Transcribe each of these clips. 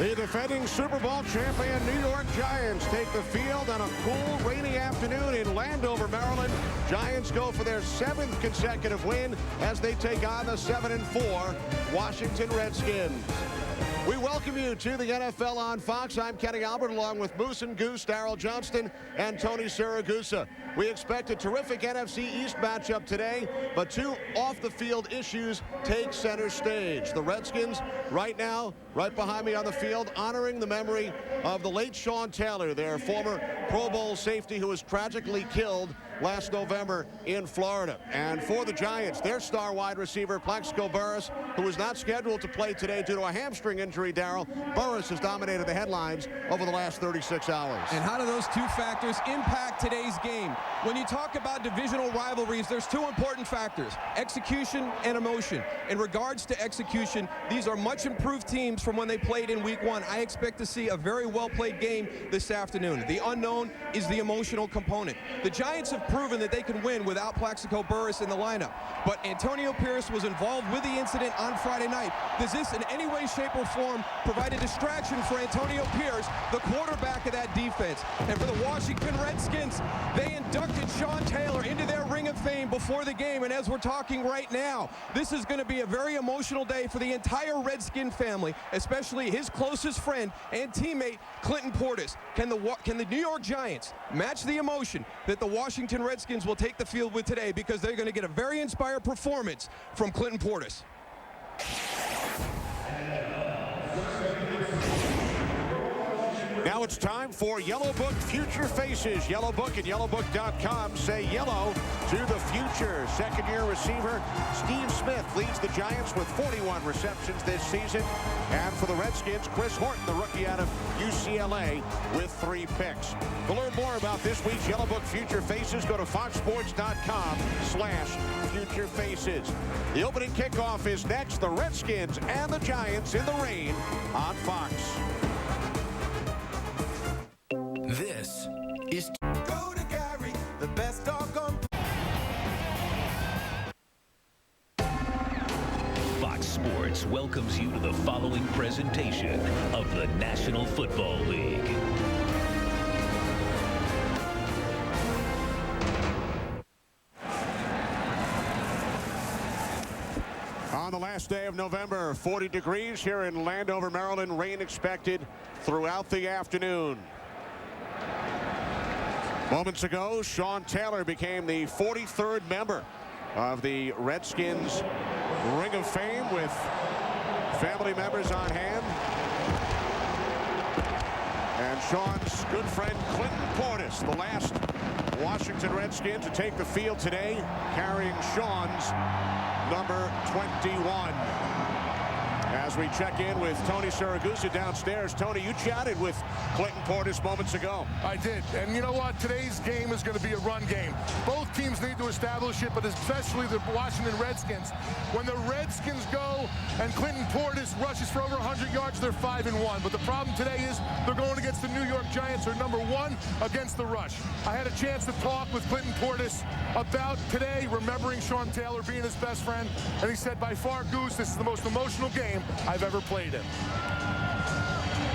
The defending Super Bowl champion New York Giants take the field on a cool, rainy afternoon in Landover, Maryland. Giants go for their 7th consecutive win as they take on the 7-4 Washington Redskins. We welcome you to the NFL on Fox. I'm Kenny Albert along with Moose and Goose, Darryl Johnston, and Tony Siragusa. We expect a terrific NFC East matchup today, but 2 off-the-field issues take center stage. The Redskins right now, right behind me on the field, honoring the memory of the late Sean Taylor, their former Pro Bowl safety who was tragically killed last November in Florida. And for the Giants, their star wide receiver, Plaxico Burress, who is not scheduled to play today due to a hamstring injury, Darryl. Burress has dominated the headlines over the last 36 hours. And how do those 2 factors impact today's game? When you talk about divisional rivalries, there's 2 important factors: execution and emotion. In regards to execution, these are much improved teams from when they played in week 1. I expect to see a very well-played game this afternoon. The unknown is the emotional component. The Giants have proven that they can win without Plaxico Burress in the lineup. But Antonio Pierce was involved with the incident on Friday night. Does this in any way, shape, or form provide a distraction for Antonio Pierce, the quarterback of that defense? And for the Washington Redskins, they inducted Sean Taylor into their Ring of Fame before the game. And as we're talking right now, this is going to be a very emotional day for the entire Redskin family, especially his closest friend and teammate, Clinton Portis. Can the New York Giants match the emotion that the Washington Redskins will take the field with today, because they're going to get a very inspired performance from Clinton Portis? Now it's time for Yellow Book Future Faces. Yellow Book and yellowbook.com say yellow to the future. Second-year receiver Steve Smith leads the Giants with 41 receptions this season. And for the Redskins, Chris Horton, the rookie out of UCLA, with 3 picks. To learn more about this week's Yellow Book Future Faces, go to foxsports.com/Future Faces. The opening kickoff is next. The Redskins and the Giants in the rain on Fox. This is Go to Gary, the best doggone. Fox Sports welcomes you to the following presentation of the National Football League. On the last day of November, 40 degrees here in Landover, Maryland. Rain expected throughout the afternoon. Moments ago, Sean Taylor became the 43rd member of the Redskins Ring of Fame, with family members on hand. And Sean's good friend Clinton Portis, the last Washington Redskin to take the field today, carrying Sean's number 21. As we check in with Tony Siragusa downstairs. Tony, you chatted with Clinton Portis moments ago. I did. And you know what? Today's game is going to be a run game. Both teams need to establish it, but especially the Washington Redskins. When the Redskins go and Clinton Portis rushes for over 100 yards, they're 5-1. But the problem today is they're going against the New York Giants, who are number 1 against the rush. I had a chance to talk with Clinton Portis about today, remembering Sean Taylor being his best friend. And he said, by far, Goose, this is the most emotional game I've ever played in.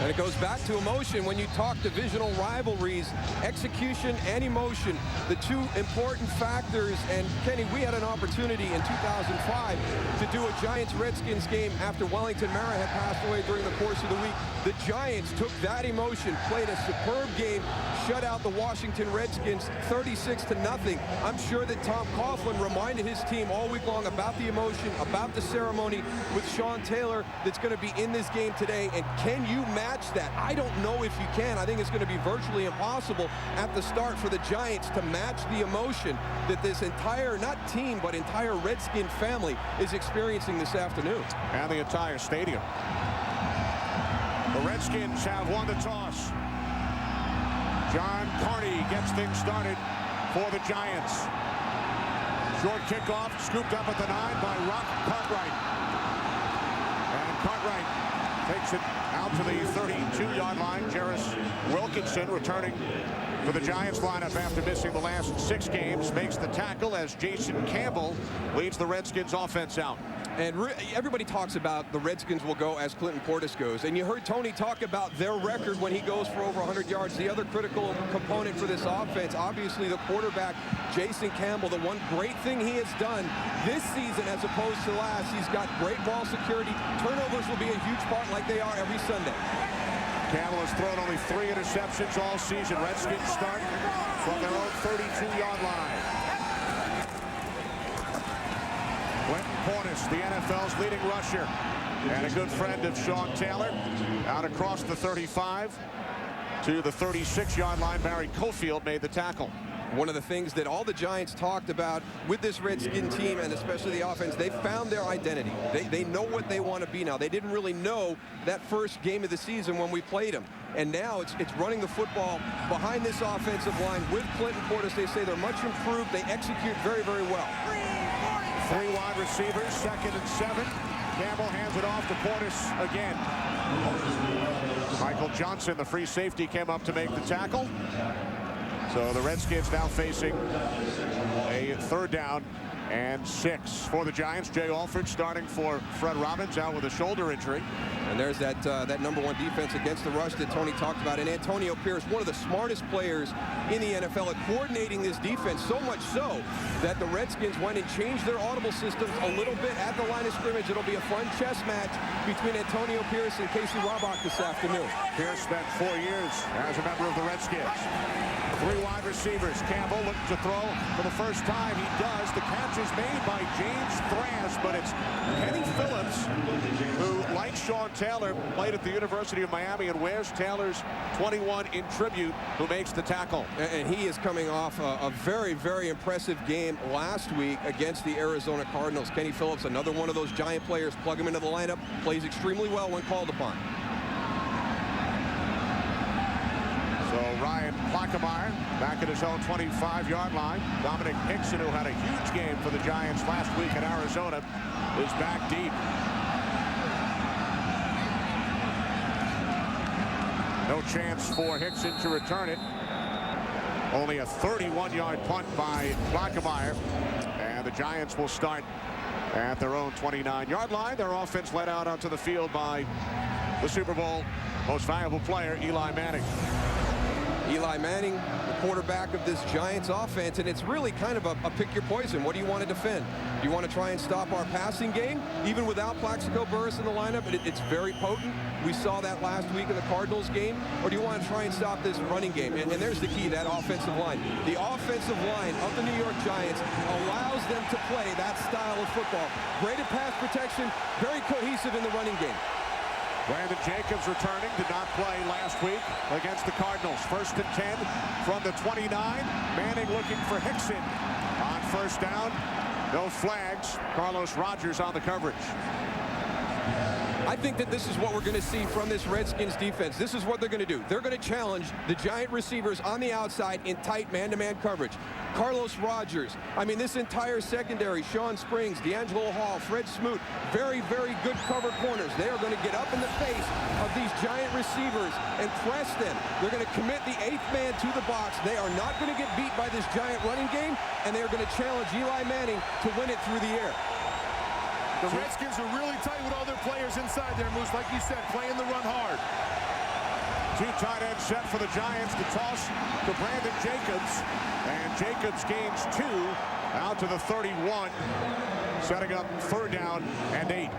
And it goes back to emotion when you talk divisional rivalries, execution and emotion, the 2 important factors. And Kenny, we had an opportunity in 2005 to do a Giants-Redskins game after Wellington Mara had passed away during the course of the week. The Giants took that emotion, played a superb game, shut out the Washington Redskins 36-0. I'm sure that Tom Coughlin reminded his team all week long about the emotion, about the ceremony with Sean Taylor that's going to be in this game today. And can you match that? I don't know if you can. I think it's going to be virtually impossible at the start for the Giants to match the emotion that this entire, not team, but entire Redskin family is experiencing this afternoon. And the entire stadium. The Redskins have won the toss. John Carney gets things started for the Giants. Short kickoff, scooped up at the 9 by Rock Cartwright. And Cartwright takes it out to the 32-yard line. Jarris Wilkinson returning for the Giants lineup after missing the last 6 games makes the tackle as Jason Campbell leads the Redskins offense out. And everybody talks about the Redskins will go as Clinton Portis goes. And you heard Tony talk about their record when he goes for over 100 yards. The other critical component for this offense, obviously the quarterback, Jason Campbell. The one great thing he has done this season as opposed to last, he's got great ball security. Turnovers will be a huge part like they are every Sunday. Campbell has thrown only 3 interceptions all season. Redskins start from their own 32-yard line. Clinton Portis, the NFL's leading rusher, and a good friend of Sean Taylor, out across the 35 to the 36-yard line. Barry Cofield made the tackle. One of the things that all the Giants talked about with this Redskin team, and especially the offense, they found their identity. They know what they want to be now. They didn't really know that first game of the season when we played them. And now it's running the football behind this offensive line with Clinton Portis. They say they're much improved. They execute very, very well. 3 wide receivers, 2nd and 7. Campbell hands it off to Portis again. Michael Johnson, the free safety, came up to make the tackle. So the Redskins now facing a 3rd down and 6 for the Giants. Jay Alford starting for Fred Robbins, out with a shoulder injury. And there's that #1 defense against the rush that Tony talked about. And Antonio Pierce, one of the smartest players in the NFL at coordinating this defense, so much so that the Redskins went and changed their audible systems a little bit at the line of scrimmage. It'll be a fun chess match between Antonio Pierce and Casey Robach this afternoon. Pierce spent 4 years as a member of the Redskins. 3 wide receivers. Campbell looking to throw for the first time. He does. The catch is made by James Thrash, but it's Kenny Phillips, who, like Sean Taylor, played at the University of Miami and wears Taylor's 21 in tribute, who makes the tackle. And he is coming off a very, very impressive game last week against the Arizona Cardinals. Kenny Phillips, another one of those Giant players, plug him into the lineup, plays extremely well when called upon. So Ryan Plackemire back at his own 25-yard line. Dominic Hickson, who had a huge game for the Giants last week in Arizona, is back deep. No chance for Hickson to return it. Only a 31-yard punt by Plackemire. And the Giants will start at their own 29-yard line. Their offense led out onto the field by the Super Bowl most valuable player, Eli Manning. Eli Manning, the quarterback of this Giants offense, and it's really kind of a pick your poison. What do you want to defend? Do you want to try and stop our passing game? Even without Plaxico Burress in the lineup, it's very potent. We saw that last week in the Cardinals game. Or do you want to try and stop this running game? And there's the key, that offensive line. The offensive line of the New York Giants allows them to play that style of football. Great at pass protection, very cohesive in the running game. Brandon Jacobs returning, did not play last week against the Cardinals. 1st and 10 from the 29. Manning looking for Hickson on 1st down. No flags. Carlos Rogers on the coverage. I think that this is what we're going to see from this Redskins defense. This is what they're going to do. They're going to challenge the Giant receivers on the outside in tight man-to-man coverage. Carlos Rogers, I mean, this entire secondary, Sean Springs, D'Angelo Hall, Fred Smoot, very, very good cover corners. They are going to get up in the face of these Giant receivers and press them. They're going to commit the 8th man to the box. They are not going to get beat by this Giant running game, and they are going to challenge Eli Manning to win it through the air. The Redskins are really tight with all their players inside there, Moose. Like you said, playing the run hard. 2 tight ends set for the Giants. The toss to Brandon Jacobs. And Jacobs gains 2 out to the 31. Setting up 3rd down and 8.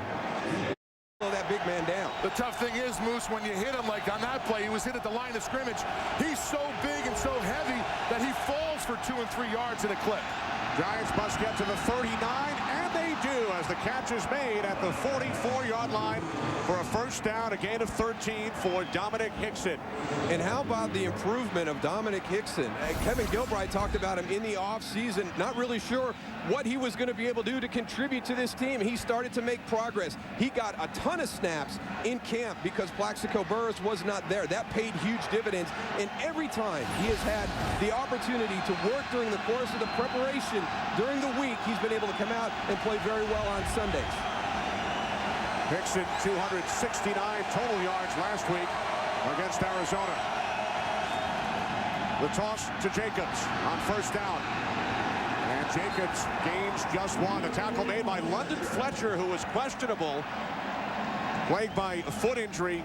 Slow that big man down. The tough thing is, Moose, when you hit him like on that play, he was hit at the line of scrimmage. He's so big and so heavy that he falls for 2 and 3 yards at a clip. Giants must get to the 39, and they do as the catch is made at the 44-yard line for a 1st down, a gain of 13 for Dominic Hickson. And how about the improvement of Dominic Hickson? Kevin Gilbride talked about him in the offseason, not really sure what he was going to be able to do to contribute to this team. He started to make progress. He got a ton of snaps in camp because Plaxico Burress was not there. That paid huge dividends, and every time he has had the opportunity to work during the course of the preparation during the week, he's been able to come out and play very well on Sundays. Hickson, 269 total yards last week against Arizona. The toss to Jacobs on 1st down. And Jacobs gains just one. A tackle made by London Fletcher, who was questionable, plagued by a foot injury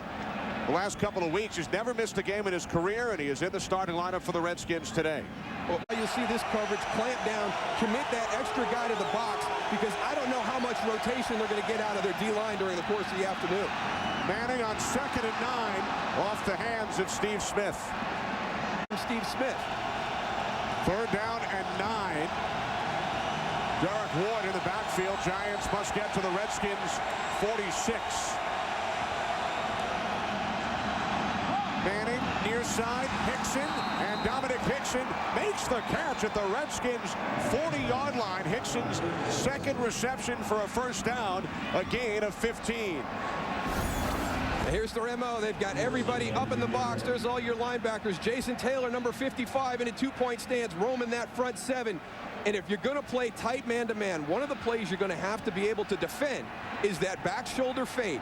the last couple of weeks. He's never missed a game in his career, and he is in the starting lineup for the Redskins today. Well, you'll see this coverage clamp down, commit that extra guy to the box, because I don't know how much rotation they're going to get out of their D-line during the course of the afternoon. Manning on 2nd and 9 off the hands of Steve Smith. Steve Smith. 3rd down and 9. Derek Ward in the backfield. Giants must get to the Redskins 46. Manning near side. Hickson, and Dominic Hickson makes the catch at the Redskins 40-yard line. Hickson's second reception for a first down, a gain of 15. Here's their MO. They've got everybody up in the box. There's all your linebackers. Jason Taylor, number 55, in a two-point stance, roaming that front 7. And if you're going to play tight man-to-man, one of the plays you're going to have to be able to defend is that back shoulder fade.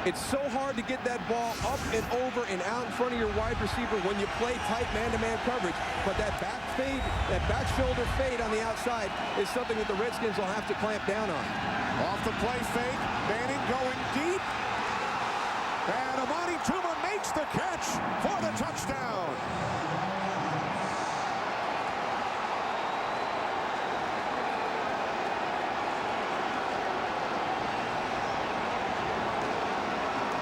It's so hard to get that ball up and over and out in front of your wide receiver when you play tight man-to-man coverage. But that back fade, that back shoulder fade on the outside is something that the Redskins will have to clamp down on. Off the play fake, Manning going deep. And Amani Toomer makes the catch for the touchdown.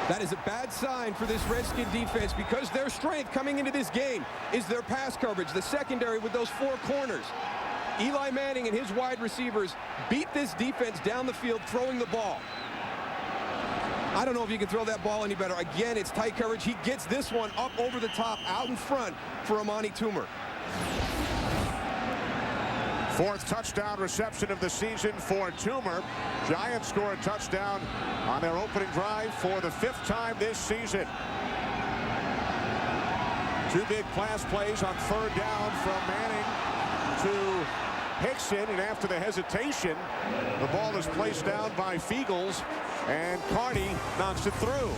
That is a bad sign for this Redskin defense, because their strength coming into this game is their pass coverage, the secondary with those 4 corners. Eli Manning and his wide receivers beat this defense down the field throwing the ball. I don't know if you can throw that ball any better. Again, it's tight coverage. He gets this one up over the top, out in front for Amani Toomer. 4th touchdown reception of the season for Toomer. Giants score a touchdown on their opening drive for the 5th time this season. 2 big pass plays on 3rd down from Manning to Hickson, and after the hesitation, the ball is placed down by Fiegels, and Carney knocks it through.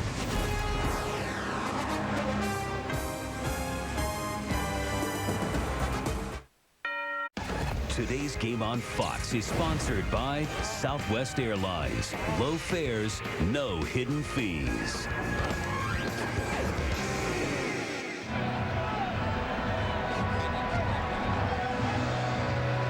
Today's game on Fox is sponsored by Southwest Airlines. Low fares, no hidden fees.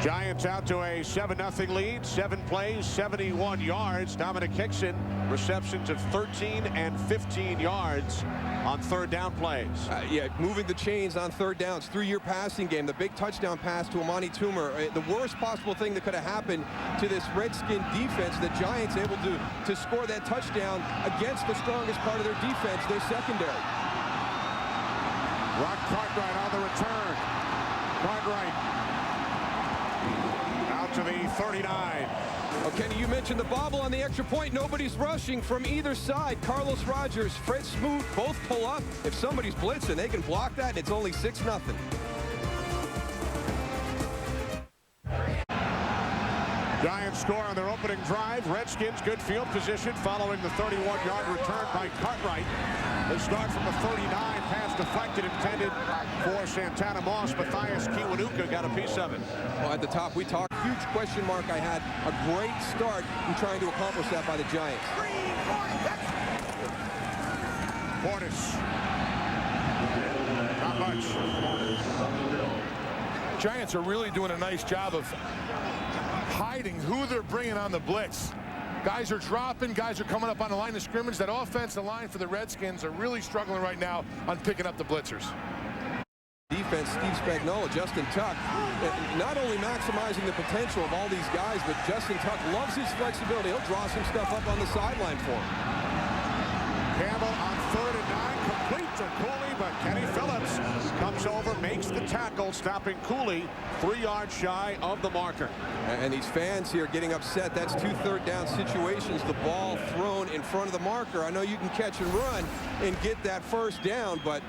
Giants out to a 7-0 lead. 7 plays, 71 yards. Dominic Hickson, receptions of 13 and 15 yards on 3rd down plays. Yeah, moving the chains on 3rd downs through your passing game. The big touchdown pass to Amani Toomer. The worst possible thing that could have happened to this Redskin defense, the Giants able to score that touchdown against the strongest part of their defense, their secondary. Rock Cartwright on the return. Cartwright out to the 39. Oh, Kenny, you mentioned the bobble on the extra point. Nobody's rushing from either side. Carlos Rogers, Fred Smoot, both pull up. If somebody's blitzing, they can block that, and it's only 6-0. Giants score on their opening drive. Redskins good field position following the 31-yard return by Cartwright. They start from the 39, pass deflected, intended for Santana Moss. Matthias Kiwanuka got a piece of it. Well, at the top, we talked. Huge question mark I had. A great start in trying to accomplish that by the Giants. Portis. Not much. Giants are really doing a nice job of hiding who they're bringing on the blitz. Guys are dropping. Guys are coming up on the line of scrimmage. That offensive line for the Redskins are really struggling right now on picking up the blitzers. Defense, Steve Spagnuolo, Justin Tuck, not only maximizing the potential of all these guys, but Justin Tuck loves his flexibility. He'll draw some stuff up on the sideline for him. Campbell on 3rd and 9, complete to Cooley, but Kenny Phillips comes over, makes the tackle, stopping Cooley 3 yards shy of the marker. And these fans here getting upset. That's 2 third-down situations. The ball thrown in front of the marker. I know you can catch and run and get that first down, but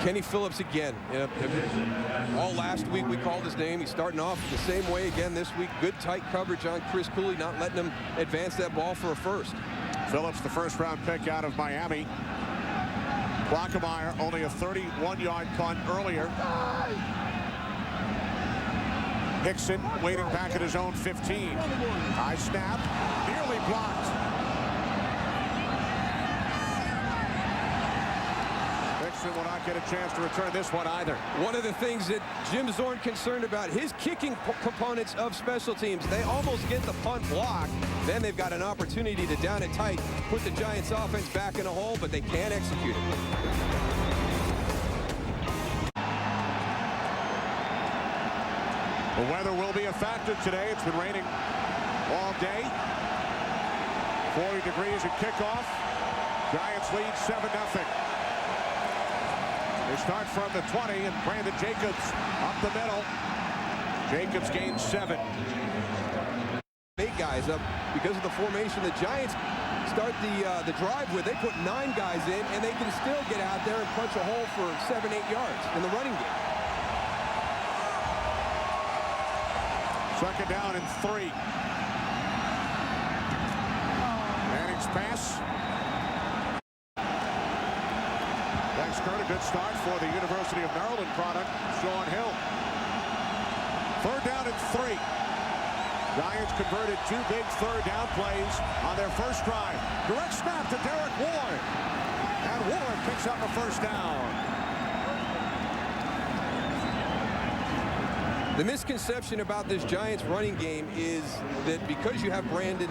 Kenny Phillips again. All last week we called his name. He's starting off the same way again this week. Good tight coverage on Chris Cooley, not letting him advance that ball for a first. Phillips, the first-round pick out of Miami. Klockemeyer, only a 31-yard punt earlier. Hickson waiting back at his own 15. High snap, nearly blocked. Hickson will not get a chance to return this one either. One of the things that Jim Zorn concerned about, his kicking components of special teams. They almost get the punt block. Then they've got an opportunity to down it tight, put the Giants offense back in a hole, but they can't execute it. The weather will be a factor today. It's been raining all day. 40 degrees at kickoff. Giants lead 7-0. They start from the 20, and Brandon Jacobs up the middle. Jacobs gains 7. 8 guys up because of the formation the Giants start the drive with. They put 9 guys in, and they can still get out there and punch a hole for 7-8 yards in the running game. Second down and 3. Manning's pass. Thanks, Kurt. A good start for the University of Maryland product, Sean Hill. Third down and 3. Giants converted 2 big third down plays on their first drive. Direct snap to Derek Ward. And Ward picks up a first down. The misconception about this Giants running game is that because you have Brandon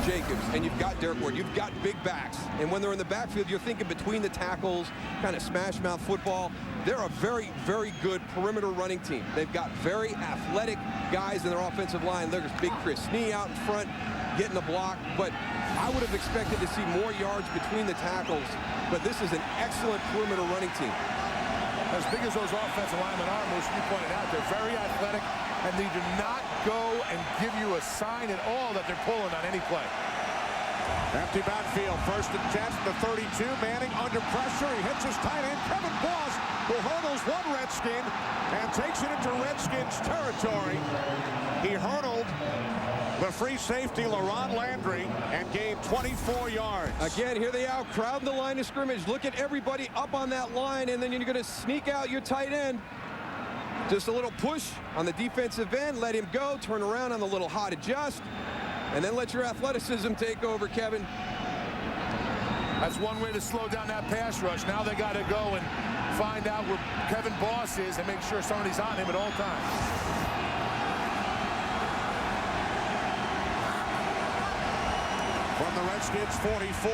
Jacobs and you've got Derek Ward, you've got big backs. And when they're in the backfield, you're thinking between the tackles, kind of smash mouth football. They're a very, very good perimeter running team. They've got very athletic guys in their offensive line. There's big Chris Snee out in front, getting the block. But I would have expected to see more yards between the tackles. But this is an excellent perimeter running team. As big as those offensive linemen are, most you pointed out, they're very athletic, and they do not go and give you a sign at all that they're pulling on any play. Empty backfield, 1st and 10, the 32. Manning under pressure. He hits his tight end, Kevin Boss, who hurdles one Redskin and takes it into Redskins territory. He hurdled the free safety, LaRon Landry, and gained 24 yards. Again, here they are crowding the line of scrimmage. Look at everybody up on that line, and then you're going to sneak out your tight end. Just a little push on the defensive end, let him go, turn around on the little hot adjust, and then let your athleticism take over, Kevin. That's one way to slow down that pass rush. Now they got to go and find out where Kevin Boss is and make sure somebody's on him at all times. From the Redskins 44,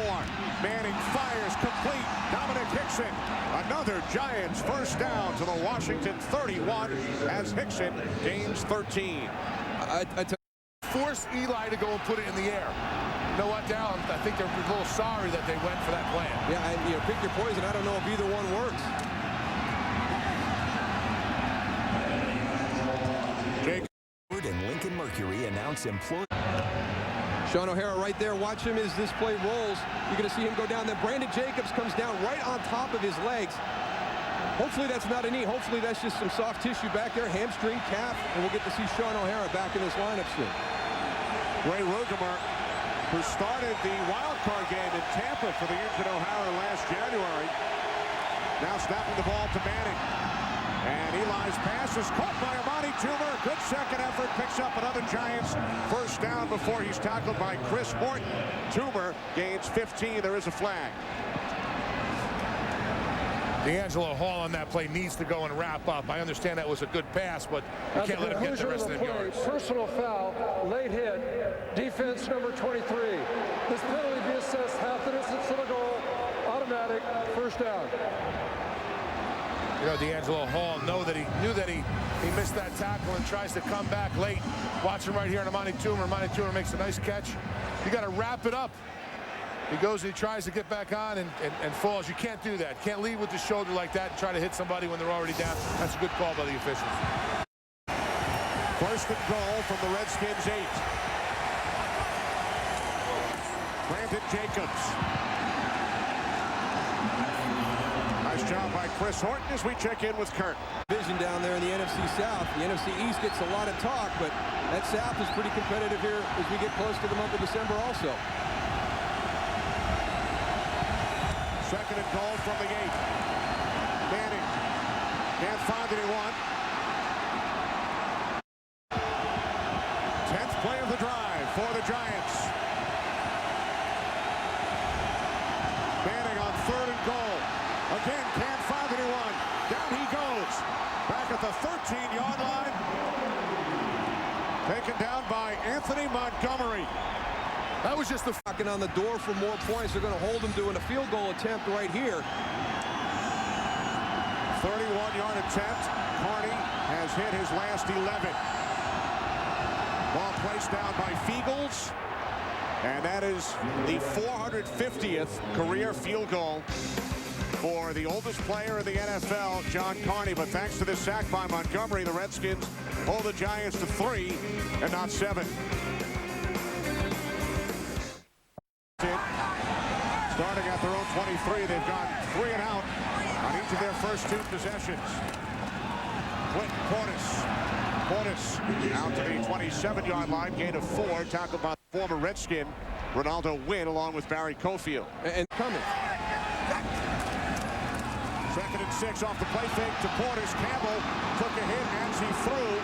Manning fires complete. Dominic Hickson, another Giants first down to the Washington 31 as Hickson gains 13. Force Eli to go and put it in the air. You know what, Dal? I think they're a little sorry that they went for that plan. Yeah, and pick your poison. I don't know if either one works. Jake and Lincoln Mercury announce employee. Sean O'Hara right there. Watch him as this play rolls. You're going to see him go down there. Brandon Jacobs comes down right on top of his legs. Hopefully that's not a knee. Hopefully that's just some soft tissue back there, hamstring, calf, and we'll get to see Sean O'Hara back in this lineup soon. Ray Rugemer, who started the wild card game in Tampa for the Lincoln O'Hara last January, now snapping the ball to Manning. And Eli's pass is caught by Amani Toomer. Good second effort. Picks up another Giants first down before he's tackled by Chris Horton. Toomer gains 15. There is a flag. D'Angelo Hall on that play needs to go and wrap up. I understand that was a good pass, but you can't let him get the rest of the yards. Personal foul, late hit, defense number 23. This penalty be assessed half the distance to the goal, automatic, first down. You know, D'Angelo Hall knew that he missed that tackle and tries to come back late. Watch him right here on Amani Toomer. Amani Toomer makes a nice catch. You got to wrap it up. He goes and he tries to get back on and falls. You can't do that. Can't lead with the shoulder like that and try to hit somebody when they're already down. That's a good call by the officials. First and goal from the Redskins 8. Brandon Jacobs. Nice job by Chris Horton as we check in with Kurt. Division down there in the NFC South. The NFC East gets a lot of talk, but that South is pretty competitive here as we get close to the month of December also. Second and goal from the 8. Manning can't find anyone. for the Giants. Manning on 3rd and goal. Again, can't find anyone. Down he goes. Back at the 13-yard line. Taken down by Anthony Montgomery. That was just the knocking on the door for more points. They're going to hold him doing a field goal attempt right here. 31-yard attempt. Carney has hit his last 11. Ball placed down by Fiegels. And that is the 450th career field goal for the oldest player in the NFL, John Carney. But thanks to this sack by Montgomery, the Redskins hold the Giants to 3 and not 7. Starting at their own 23, they've gone 3 and out on each of their first 2 possessions. Clinton Portis out to the 27-yard line, gain of 4, tackled by former Redskin Ronaldo Wynn along with Barry Cofield. And coming. 2nd and 6 off the play fake to Portis. Campbell took a hit as he threw.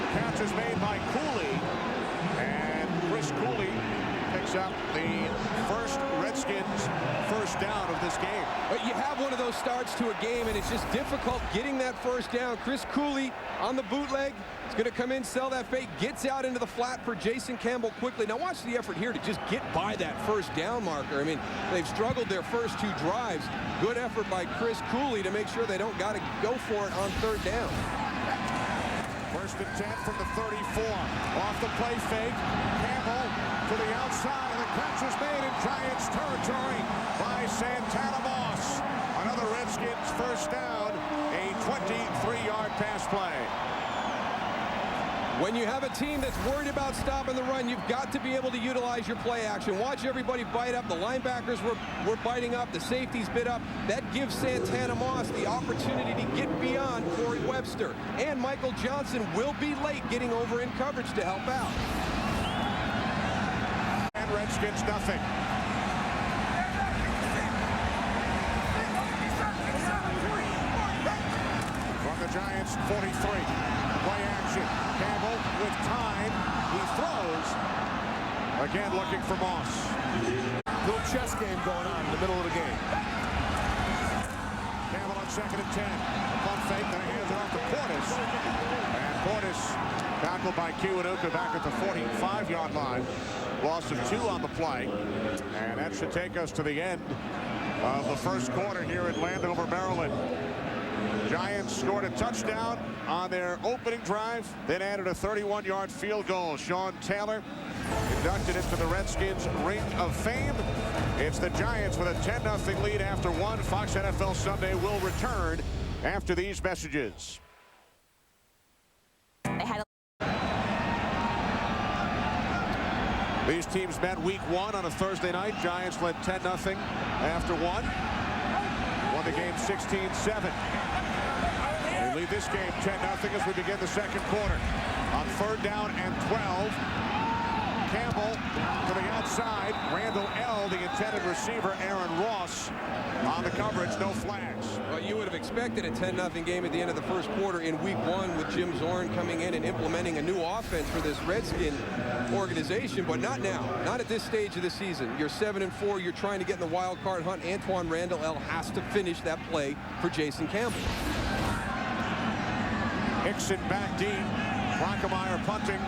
The catch is made by Cooley. And Chris Cooley picks up the first Redskins first down of this game. You have one of those starts to a game, and it's just difficult getting that first down. Chris Cooley on the bootleg. He's going to come in, sell that fake, gets out into the flat for Jason Campbell quickly. Now watch the effort here to just get by that first down marker. I mean, they've struggled their first 2 drives. Good effort by Chris Cooley to make sure they don't got to go for it on 3rd down. 1st and 10 from the 34. Off the play fake. Campbell to the outside, and the catch is made in Giants territory by Santana Moss. Another Redskins first down, a 23-yard pass play. When you have a team that's worried about stopping the run, you've got to be able to utilize your play action. Watch everybody bite up. The linebackers were biting up. The safeties bit up. That gives Santana Moss the opportunity to get beyond Corey Webster. And Michael Johnson will be late getting over in coverage to help out. And Redskins nothing. From the Giants 43. Play action. Campbell with time. He throws. Again looking for Moss. little chess game going on in the middle of the game. Campbell on 2nd and 10. Pump fake, then he hands it off to Portis. And Portis tackled by Kiwanuka back at the 45-yard line. Loss of 2 on the play. And that should take us to the end of the first quarter here in Landover, Maryland. Giants scored a touchdown on their opening drive, then added a 31-yard field goal. Sean Taylor inducted into the Redskins Ring of Fame. It's the Giants with a 10-0 lead after 1. Fox NFL Sunday will return after these messages. These teams met week 1 on a Thursday night. Giants led 10-0 after 1. Won the game 16-7. They lead this game 10-0 as we begin the second quarter. On 3rd down and 12. Campbell to the outside. Randall L., the intended receiver. Aaron Ross on the coverage. No flags. Well, you would have expected a 10-0 game at the end of the first quarter in week 1 with Jim Zorn coming in and implementing a new offense for this Redskin organization, but not now. Not at this stage of the season. You're 7-4. You're trying to get in the wild card hunt. Antoine Randall L. has to finish that play for Jason Campbell. Hickson back deep. Brockemeyer punting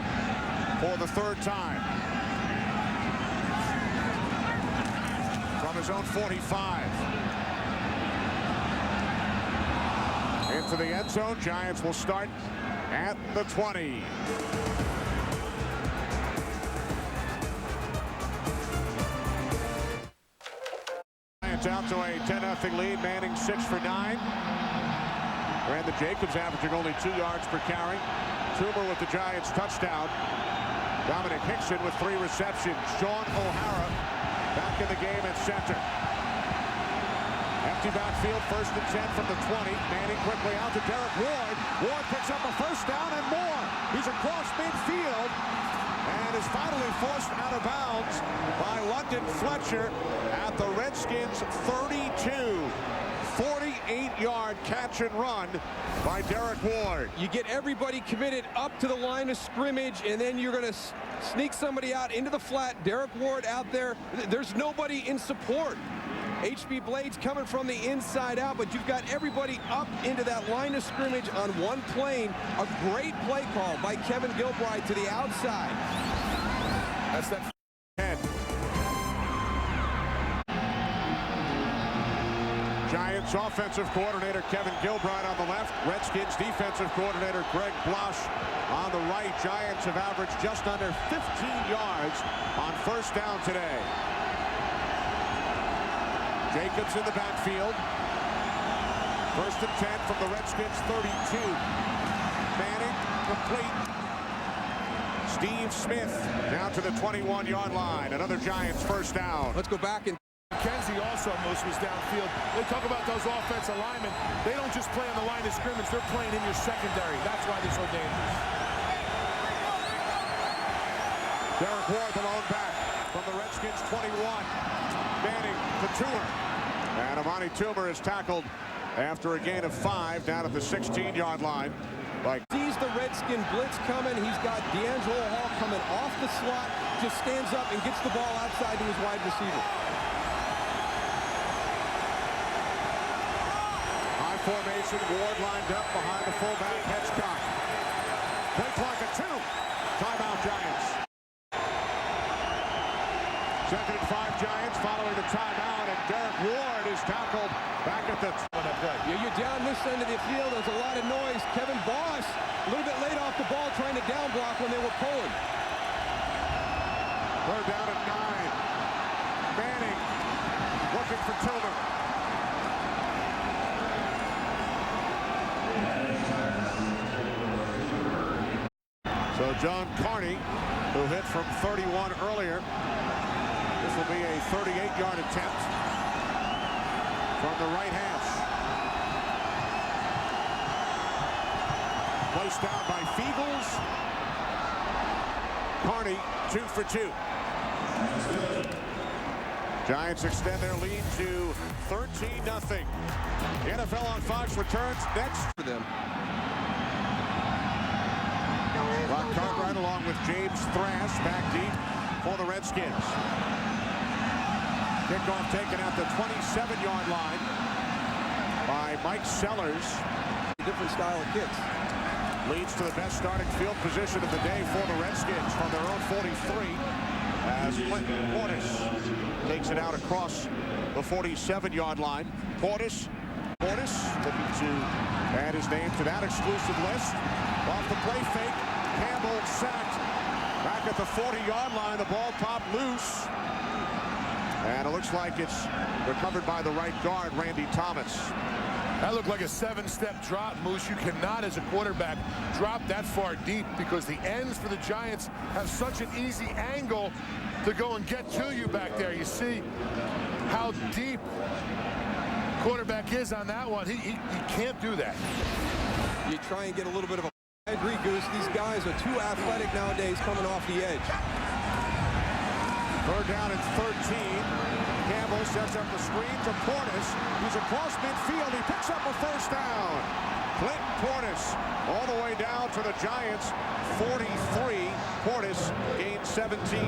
for the 3rd time. From his own 45. Into the end zone. Giants will start at the 20. Giants out to a 10-0 lead. Manning 6 for 9. Brandon Jacobs averaging only 2 yards per carry. Toomer with the Giants touchdown. Dominic Hickson with 3 receptions. Sean O'Hara back in the game at center. Empty backfield, 1st and 10 from the 20. Manning quickly out to Derek Ward. Ward picks up a first down and more. He's across midfield and is finally forced out of bounds by London Fletcher at the Redskins 32. 48-yard catch and run by Derek Ward. You get everybody committed up to the line of scrimmage, and then you're going to sneak somebody out into the flat. Derek Ward out there. There's nobody in support. HB Blade's coming from the inside out, but you've got everybody up into that line of scrimmage on one plane. A great play call by Kevin Gilbride to the outside. That's that. Giants offensive coordinator Kevin Gilbride on the left. Redskins defensive coordinator Greg Blosch on the right. Giants have averaged just under 15 yards on first down today. Jacobs in the backfield. First and 10 from the Redskins 32. Manning complete. Steve Smith down to the 21-yard line. Another Giants first down. Let's go back and McKenzie also most was downfield. They talk about those offensive linemen. They don't just play on the line of scrimmage. They're playing in your secondary. That's why they're so dangerous. Derek Ward, the lone back from the Redskins 21. Manning to Toomer. And Amani Toomer is tackled after a gain of 5 down at the 16-yard line. Sees the Redskin blitz coming. He's got D'Angelo Hall coming off the slot. Just stands up and gets the ball outside to his wide receiver. Formation, Ward lined up behind the fullback, Hitchcock. Play clock at 2. Timeout Giants. Second and 5 Giants following the timeout, and Derek Ward is tackled back at the... Yeah, you're down this end of the field. There's a lot of noise. Kevin Boss a little bit late off the ball trying to down block when they were pulling. Third down at 9. Manning looking for Tillman. So John Carney, who hit from 31 earlier. This will be a 38-yard attempt from the right hash. Placed down by Feagles. Carney 2 for 2. Giants extend their lead to 13-0. The NFL on Fox returns next for them. Rock Cartwright along with James Thrash back deep for the Redskins. Kickoff taken at the 27-yard line by Mike Sellers. Different style of kicks. Leads to the best starting field position of the day for the Redskins from their own 43 as Clinton Portis takes it out across the 47-yard line. Portis looking to add his name to that exclusive list. Off the play fake. Campbell sacked back at the 40-yard line. The ball popped loose. And it looks like it's recovered by the right guard, Randy Thomas. That looked like a 7-step drop, Moose. You cannot, as a quarterback, drop that far deep because the ends for the Giants have such an easy angle to go and get to you back there. You see how deep quarterback is on that one. He can't do that. You try and get a little bit of a... I agree, Goose. These guys are too athletic nowadays coming off the edge. Third down at 13. Campbell sets up the screen to Portis. He's across midfield. He picks up a first down. Clinton Portis all the way down to the Giants 43. Portis gained 17.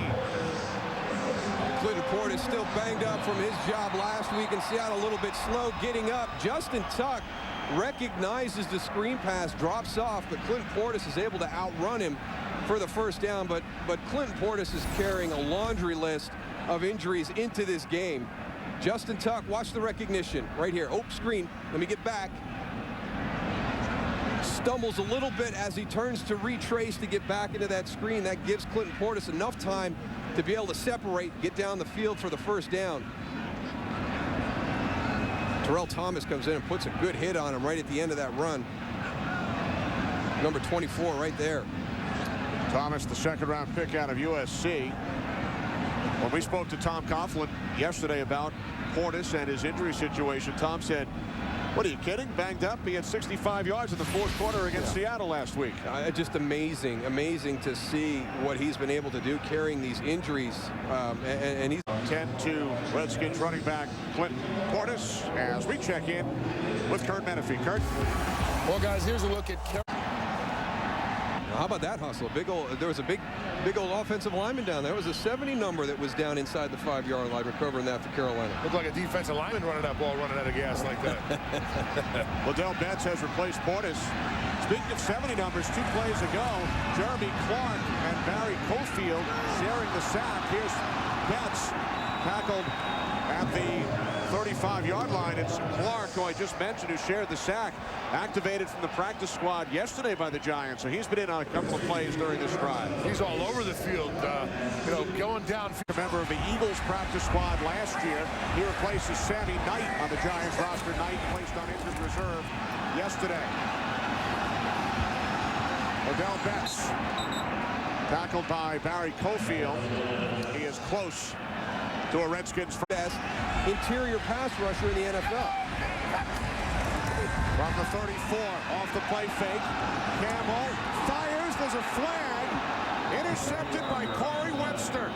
Clinton Portis still banged up from his job last week in Seattle, a little bit slow getting up. Justin Tuck recognizes the screen pass, drops off, but Clinton Portis is able to outrun him for the first down. But Clinton Portis is carrying a laundry list of injuries into this game. Justin Tuck, watch the recognition right here. Oh, screen. Let me get back. Stumbles a little bit as he turns to retrace to get back into that screen. That gives Clinton Portis enough time to be able to separate, get down the field for the first down. Terrell Thomas comes in and puts a good hit on him right at the end of that run. Number 24 right there. Thomas, the second-round pick out of USC. When we spoke to Tom Coughlin yesterday about Portis and his injury situation, Tom said What are you kidding? Banged up. He had 65 yards in the fourth quarter against Seattle last week. Just amazing to see what he's been able to do carrying these injuries. And he's 10-2 Redskins running back Clinton Portis as we check in with Kurt Menefee. Kurt. Well, guys, here's a look at. How about that hustle? There was a big old offensive lineman down there. It was a 70 number that was down inside the 5-yard line, recovering that for Carolina. Looked like a defensive lineman running that ball, running out of gas like that. Liddell Betts has replaced Portis. Speaking of 70 numbers, 2 plays ago, Jeremy Clark and Barry Cofield sharing the sack. Here's Betts tackled at the 35-yard line. It's Clark, who I just mentioned, who shared the sack, activated from the practice squad yesterday by the Giants. So he's been in on a couple of plays during this drive. He's all over the field, going down. A member of the Eagles practice squad last year. He replaces Sammy Knight on the Giants roster. Knight placed on injured reserve yesterday. Liddell Betts tackled by Barry Cofield. He is close to a Redskins best interior pass rusher in the NFL. From the 34, off the play fake. Campbell fires. There's a flag. Intercepted by Corey Webster.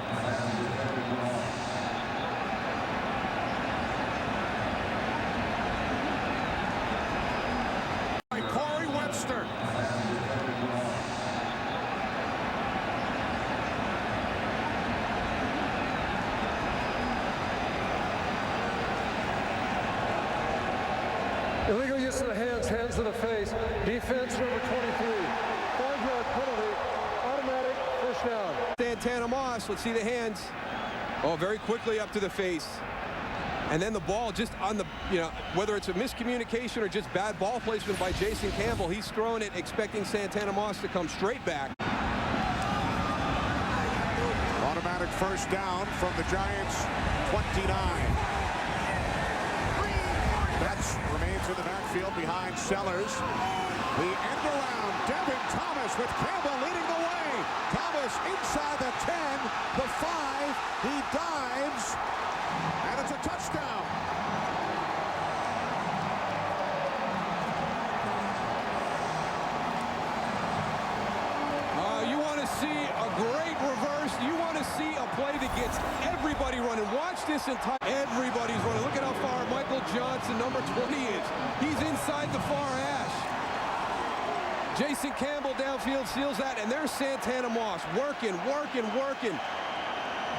Illegal use of the hands, hands to the face. Defense number 23. 5-yard penalty. Automatic first down. Santana Moss, let's see the hands. Oh, very quickly up to the face. And then the ball just on the, whether it's a miscommunication or just bad ball placement by Jason Campbell, he's throwing it expecting Santana Moss to come straight back. Automatic first down from the Giants 29. Betts remains in the backfield behind Sellers. The end around, Devin Thomas with Campbell leading the way. Thomas inside the 10, the 5, he dives, and it's a touchdown. You want to see a great reverse. You want to see a play that gets everybody running. Watch this entire, everybody's running. Look at how far Michael Johnson, number 20, is. He's inside the far hash. Jason Campbell downfield seals that, and there's Santana Moss working.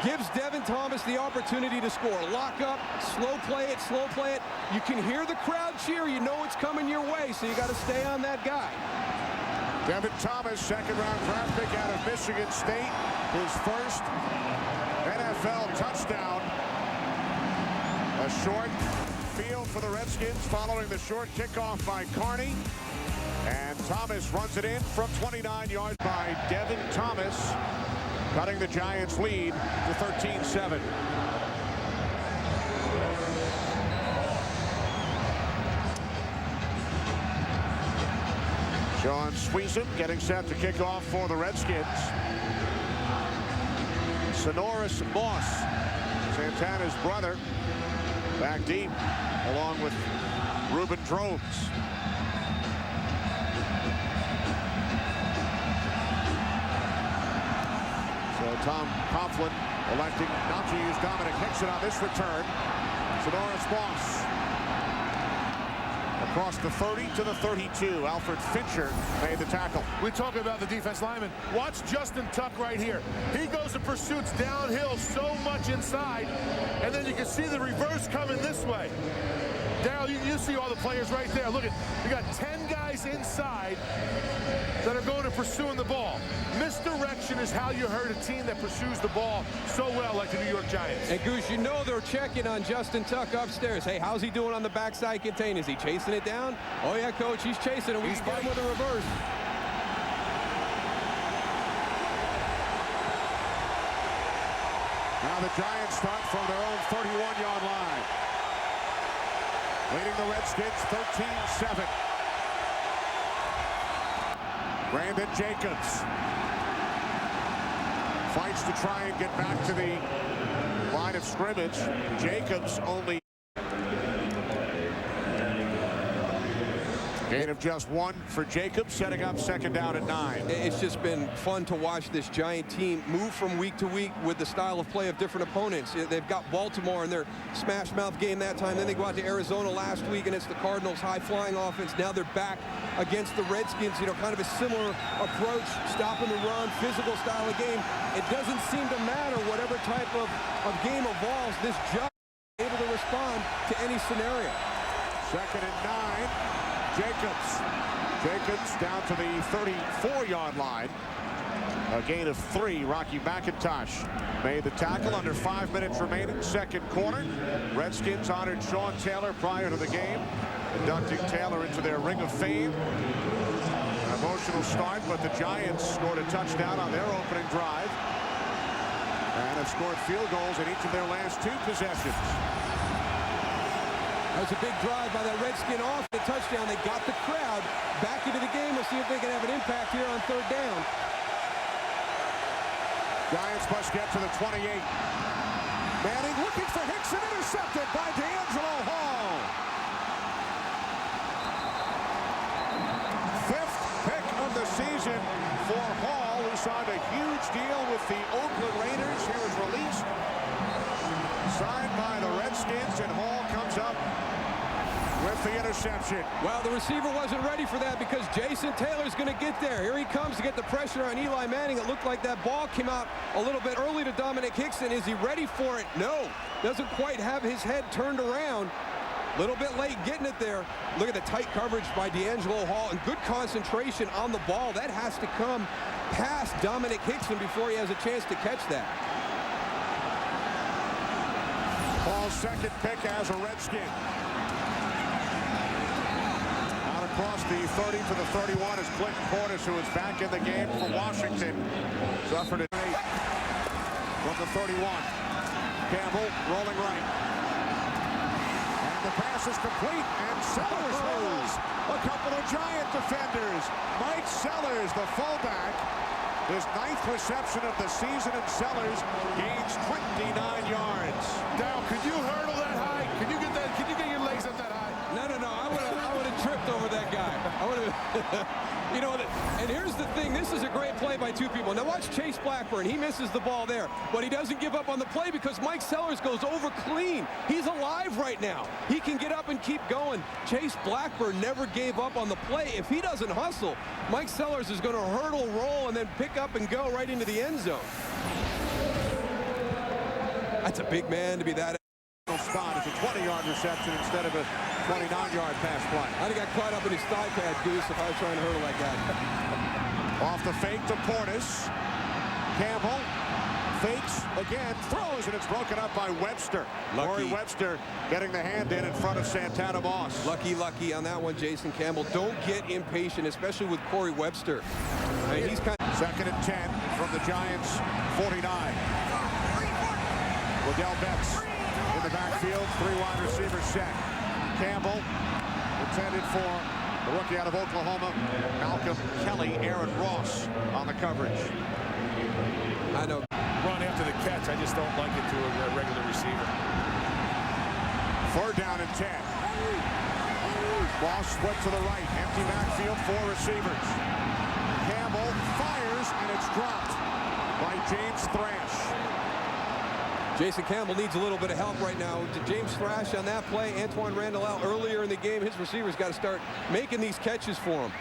Gives Devin Thomas the opportunity to score. Lock up, slow play it. You can hear the crowd cheer. You know it's coming your way, so you got to stay on that guy. Devin Thomas, second-round draft pick out of Michigan State. His first NFL touchdown. A short field for the Redskins following the short kickoff by Carney. And Thomas runs it in from 29 yards by Devin Thomas, cutting the Giants' lead to 13-7. Sean Sweezum getting set to kick off for the Redskins. Sonoris Moss, Santana's brother, back deep, along with Reuben Drones. So Tom Coughlin electing not to use Dominic Hickson on this return. Sonoris Moss across the 30 to the 32. Alfred Fincher made the tackle. We talk about the defense lineman. Watch Justin Tuck right here. He goes and pursuits downhill so much inside, and then you can see the reverse coming this way. Darryl, you see all the players right there. Look at, you got 10 guys inside that are going and pursuing the ball. Misdirection is how you hurt a team that pursues the ball so well, like the New York Giants. And Goose, you know they're checking on Justin Tuck upstairs. Hey, how's he doing on the backside contain? Is he chasing it down? Oh yeah, coach, he's chasing it. He's fighting with a reverse. Now the Giants start from their own 31-yard line. Leading the Redskins 13-7. Brandon Jacobs fights to try and get back to the line of scrimmage. Jacobs only Gain of just 1 for Jacobs, setting up second down at 9. It's just been fun to watch this Giant team move from week to week with the style of play of different opponents. They've got Baltimore in their smash mouth game that time. Then they go out to Arizona last week, and it's the Cardinals' high-flying offense. Now they're back against the Redskins, kind of a similar approach, stopping the run, physical style of game. It doesn't seem to matter whatever type of game evolves. This Giant is able to respond to any scenario. Second and 9. Jacobs down to the 34-yard line. A gain of 3. Rocky McIntosh made the tackle under 5 minutes remaining, second quarter. Redskins honored Sean Taylor prior to the game, inducting Taylor into their Ring of Fame. An emotional start, but the Giants scored a touchdown on their opening drive and have scored field goals in each of their last 2 possessions. That was a big drive by that Redskin off the touchdown. They got the crowd back into the game. We'll see if they can have an impact here on third down. Giants must get to the 28. Manning looking for Hickson, intercepted by D'Angelo Hall. 5th pick of the season for Hall, who signed a huge deal with the Oakland Raiders. He was released, signed by the Redskins, and Hall comes up with the interception. Well, the receiver wasn't ready for that because Jason Taylor's going to get there. Here he comes to get the pressure on Eli Manning. It looked like that ball came out a little bit early to Dominic Hickson. Is he ready for it? No. Doesn't quite have his head turned around. A little bit late getting it there. Look at the tight coverage by D'Angelo Hall and good concentration on the ball. That has to come past Dominic Hickson before he has a chance to catch that. Hall's second pick as a Redskin. Across the 30 to the 31 is Clinton Portis, who is back in the game for Washington. Suffered an 8 from the 31. Campbell rolling right. And the pass is complete, and Sellers holds a couple of Giant defenders. Mike Sellers, the fullback, his 9th reception of the season, and Sellers gains 29 yards. Dow, could you hurdle that high? Can you get your legs up that high? No. I would have tripped over that guy. I would have, and here's the thing. This is a great play by 2 people. Now watch Chase Blackburn. He misses the ball there, but he doesn't give up on the play because Mike Sellers goes over clean. He's alive right now. He can get up and keep going. Chase Blackburn never gave up on the play. If he doesn't hustle, Mike Sellers is going to hurdle, roll, and then pick up and go right into the end zone. That's a big man to be that. Spot is a 20-yard reception instead of a 29-yard pass play. I'd have got caught up in his thigh pad, Goose, if I was trying to hurdle that guy. Off the fake to Portis. Campbell fakes again, throws, and it's broken up by Webster. Corey Webster getting the hand in front of Santana Moss. Lucky on that one, Jason Campbell. Don't get impatient, especially with Corey Webster. I mean, he's kind of... Second and 10 from the Giants' 49. Liddell Betts in the backfield, 3 wide receivers set. Campbell intended for the rookie out of Oklahoma, Malcolm Kelly. Aaron Ross on the coverage. I know. Run after the catch, I just don't like it to a regular receiver. 3rd down and 10. Ball split to the right, empty backfield, 4 receivers. Campbell fires, and it's dropped by James Thrash. Jason Campbell needs a little bit of help right now. James Thrash on that play. Antoine Randall out earlier in the game. His receivers got to start making these catches for him.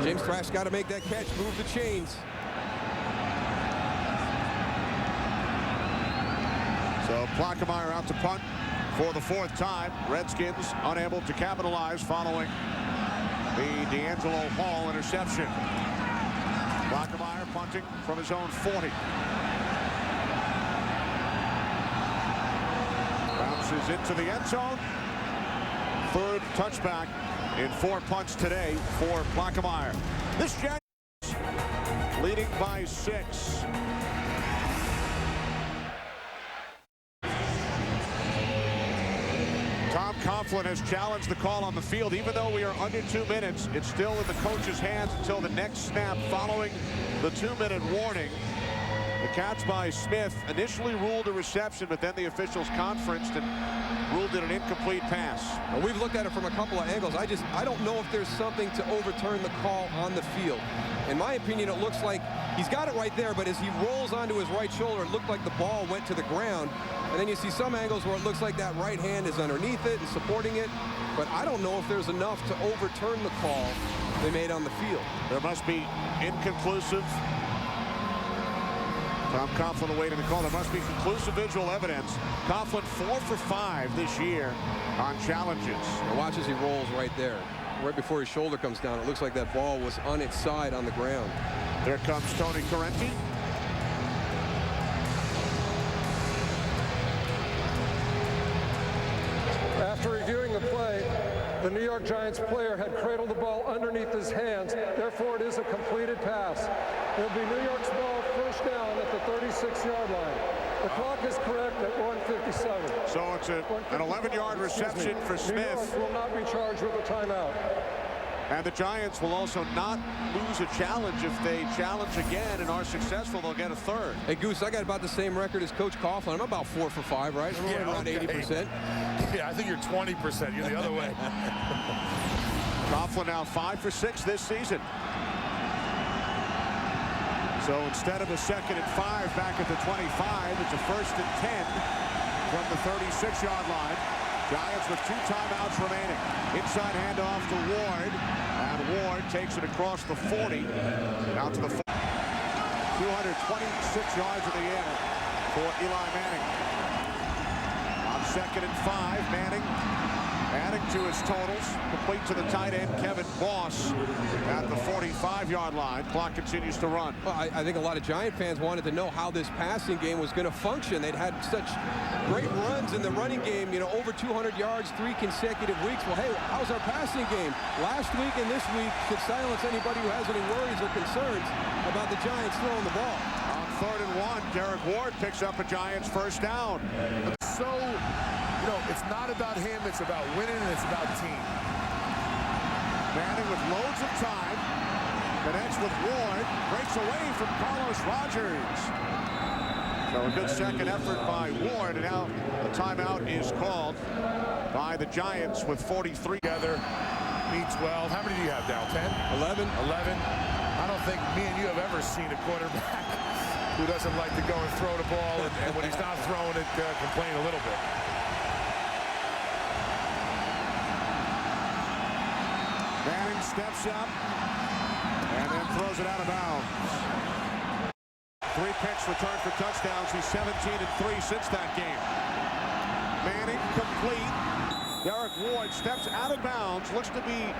James Thrash got to make that catch, move the chains. So Plaquemire out to punt for the 4th time. Redskins unable to capitalize following the D'Angelo Hall interception. Plaquemire punting from his own 40. Bounces into the end zone. 3rd touchback in 4 punts today for Plaquemire. This Giants leading by 6. Tom Coughlin has challenged the call on the field. Even though we are under 2 minutes, it's still in the coach's hands until the next snap following the 2-minute warning. The catch by Smith initially ruled a reception, but then the officials conferenced and ruled it an incomplete pass. Well, we've looked at it from a couple of angles. I don't know if there's something to overturn the call on the field. In my opinion, it looks like he's got it right there, but as he rolls onto his right shoulder, it looked like the ball went to the ground. And then you see some angles where it looks like that right hand is underneath it and supporting it. But I don't know if there's enough to overturn the call they made on the field. There must be inconclusive. Tom Coughlin awaiting the call. There must be conclusive visual evidence. Coughlin 4 for 5 this year on challenges. Now watch as he rolls right there. Right before his shoulder comes down, it looks like that ball was on its side on the ground. There comes Tony Correnti. After reviewing the play, the New York Giants player had cradled the ball underneath his hands. Therefore, it is a completed pass. It'll be New York's ball first down at the 36-yard line. The clock is correct at 1:57. So it's an 11-yard reception for Smith. New York will not be charged with a timeout. And the Giants will also not lose a challenge. If they challenge again and are successful, they'll get a third. Hey, Goose, I got about the same record as Coach Coughlin. I'm about 4 for 5, right? I'm around 80%. Yeah, I think you're 20%. You're the other way. Coughlin now 5 for 6 this season. So instead of a 2nd and 5 back at the 25, it's a 1st and 10 from the 36-yard line. Giants with 2 timeouts remaining. Inside handoff to Ward. And Ward takes it across the 40. Out to the 226 yards in the air for Eli Manning. On 2nd and 5, Manning adding to his totals. Complete to the tight end, Kevin Boss, at the 45-yard line. Clock continues to run. Well, I think a lot of Giant fans wanted to know how this passing game was going to function. They'd had such great runs in the running game, you know, over 200 yards 3 consecutive weeks. Well, hey, how's our passing game? Last week and this week should silence anybody who has any worries or concerns about the Giants throwing the ball. On 3rd and 1, Derek Ward picks up a Giants first down. So, you know, it's not about him, it's about winning, and it's about team. Manning with loads of time. Connects with Ward. Breaks away from Carlos Rogers. So a good second effort by Ward. And now the timeout is called by the Giants with 43. Together, me 12. How many do you have now? 10? 11. 11. I don't think me and you have ever seen a quarterback who doesn't like to go and throw the ball, and when he's not throwing it, complain a little bit. Manning steps up and then throws it out of bounds. 3 picks returned for touchdowns. He's 17-3 since that game. Manning complete. Derek Ward steps out of bounds. Looks to be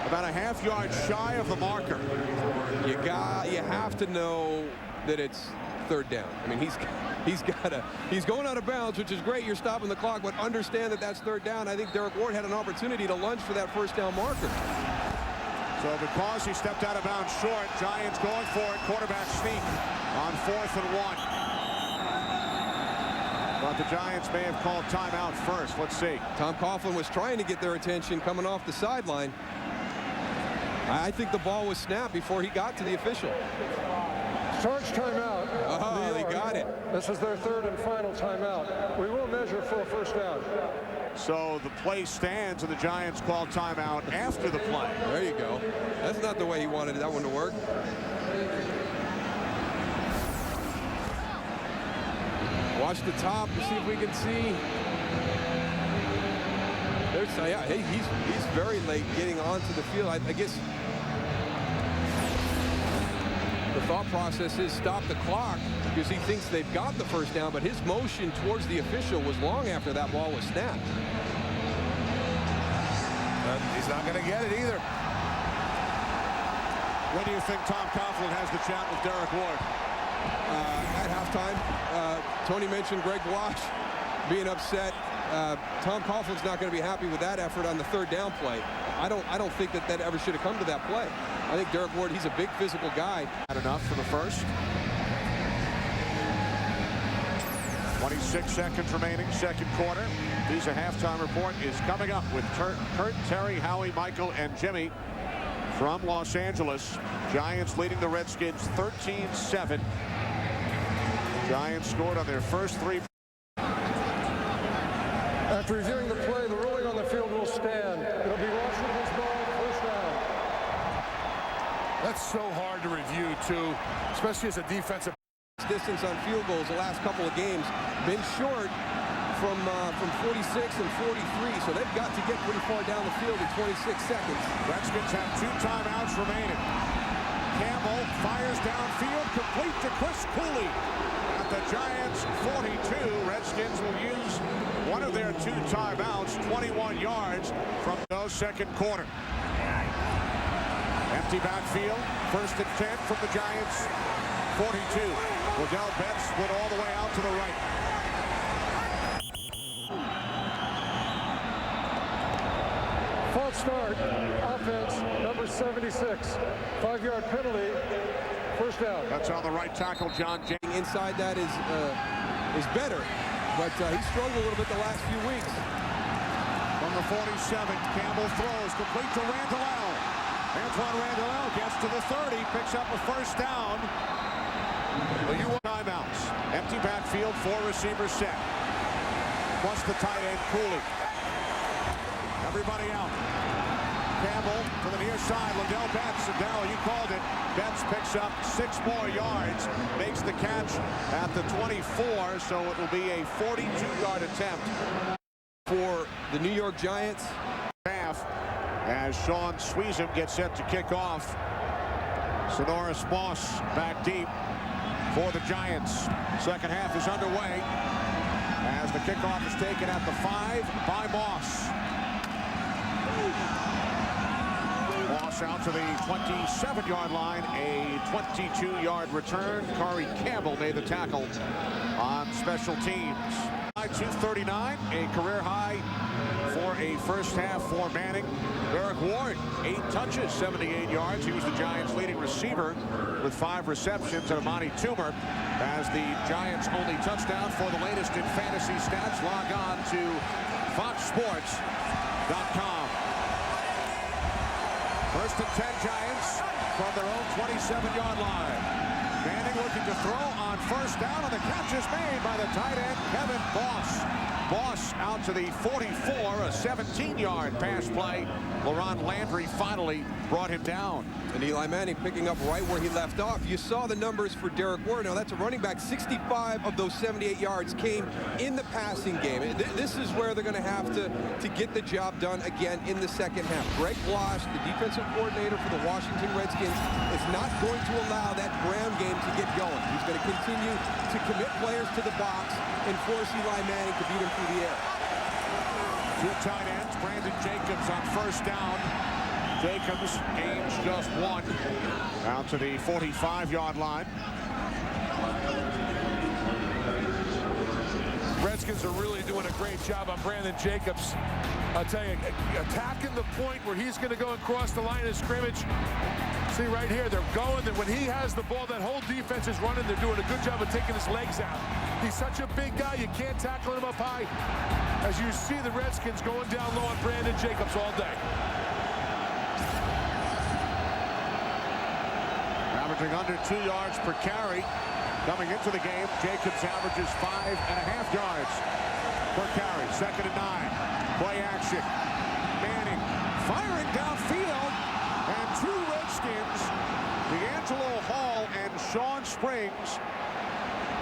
about a half-yard shy of the marker. You have to know that it's 3rd down. I mean, he's going out of bounds, which is great. You're stopping the clock, but understand that that's 3rd down. I think Derek Ward had an opportunity to lunge for that 1st down marker. So because he stepped out of bounds short, Giants going for it. Quarterback sneak on 4th and 1. But the Giants may have called timeout first. Let's see. Tom Coughlin was trying to get their attention coming off the sideline. I think the ball was snapped before he got to the official. Charge timeout. Oh, they got it. This is their 3rd and final timeout. We will measure for a 1st down. So the play stands and the Giants call timeout after the play. There you go. That's not the way he wanted that one to work. Watch the top to see if we can see. Yeah, he's very late getting onto the field. I guess the thought process is stop the clock because he thinks they've got the 1st down, but his motion towards the official was long after that ball was snapped. He's not going to get it either. When do you think Tom Coughlin has the chat with Derek Ward? At halftime, Tony mentioned Greg Wash being upset. Tom Coughlin's not going to be happy with that effort on the 3rd down play. I don't think that ever should have come to that play. I think Derek Ward, he's a big physical guy. Not enough for the 1st. 26 seconds remaining, 2nd quarter. Visa halftime report is coming up with Kurt, Terry, Howie, Michael, and Jimmy from Los Angeles. Giants leading the Redskins 13-7. Giants scored on their first 3. After reviewing the play, the ruling on the field will stand. It'll be Washington's ball, first down. That's so hard to review, too, especially as a defensive. Distance on field goals the last couple of games been short from 46 and 43, so they've got to get pretty far down the field in 26 seconds. Redskins have 2 timeouts remaining. Campbell fires downfield, complete to Chris Cooley at the Giants 42. Redskins will use one of their 2 timeouts, 21 yards from the second quarter. Empty backfield, first and 10 from the Giants 42. Odell Betts split all the way out to the right. False start, offense, number 76. 5-yard penalty, first down. That's on the right tackle, John James. Inside that is better, but he struggled a little bit the last few weeks. From the 47, Campbell throws complete to Randall. Antoine Randall gets to the 30, picks up a first down. Timeouts. Empty backfield, 4 receivers set. Plus the tight end, Cooley. Everybody out. Campbell to the near side. Liddell Betts. And now you called it. Betts picks up 6 more yards. Makes the catch at the 24. So it will be a 42-yard attempt For the New York Giants. Half as Sean Sweezum gets set to kick off. Sonoris Moss back deep for the Giants. Second half is underway as the kickoff is taken at the 5 by Moss. Moss out to the 27-yard line, a 22-yard return. Corey Campbell made the tackle on special teams. 239, a career high for a first half for Manning. Derek Ward, 8 touches, 78 yards. He was the Giants' leading receiver with 5 receptions. And Amani Toomer has the Giants' only touchdown. For the latest in fantasy stats, log on to foxsports.com. First and 10 Giants from their own 27-yard line. Manning looking to throw on first down, and the catch is made by the tight end, Kevin Boss. Boss out to the 44, a 17-yard pass play. LaRon Landry finally brought him down. And Eli Manning picking up right where he left off. You saw the numbers for Derek Ward. Now, that's a running back. 65 of those 78 yards came in the passing game. This is where they're going to have to get the job done again in the second half. Greg Blosh, the defensive coordinator for the Washington Redskins, is not going to allow that ground game to get going. He's going to continue to commit players to the box and force Eli Manning to beat him through the air. 2 tight ends, Brandon Jacobs on first down. Jacobs gains just 1 out to the 45-yard line. Redskins are really doing a great job on Brandon Jacobs. I'll tell you, attacking the point where he's going to go across the line of scrimmage. See right here, they're going. When he has the ball, that whole defense is running. They're doing a good job of taking his legs out. He's such a big guy, you can't tackle him up high. As you see the Redskins going down low on Brandon Jacobs all day. Averaging under 2 yards per carry. Coming into the game, Jacobs averages 5.5 yards per carry. 2nd and 9. Play action. Manning firing downfield. And 2 Redskins, D'Angelo Hall and Sean Springs,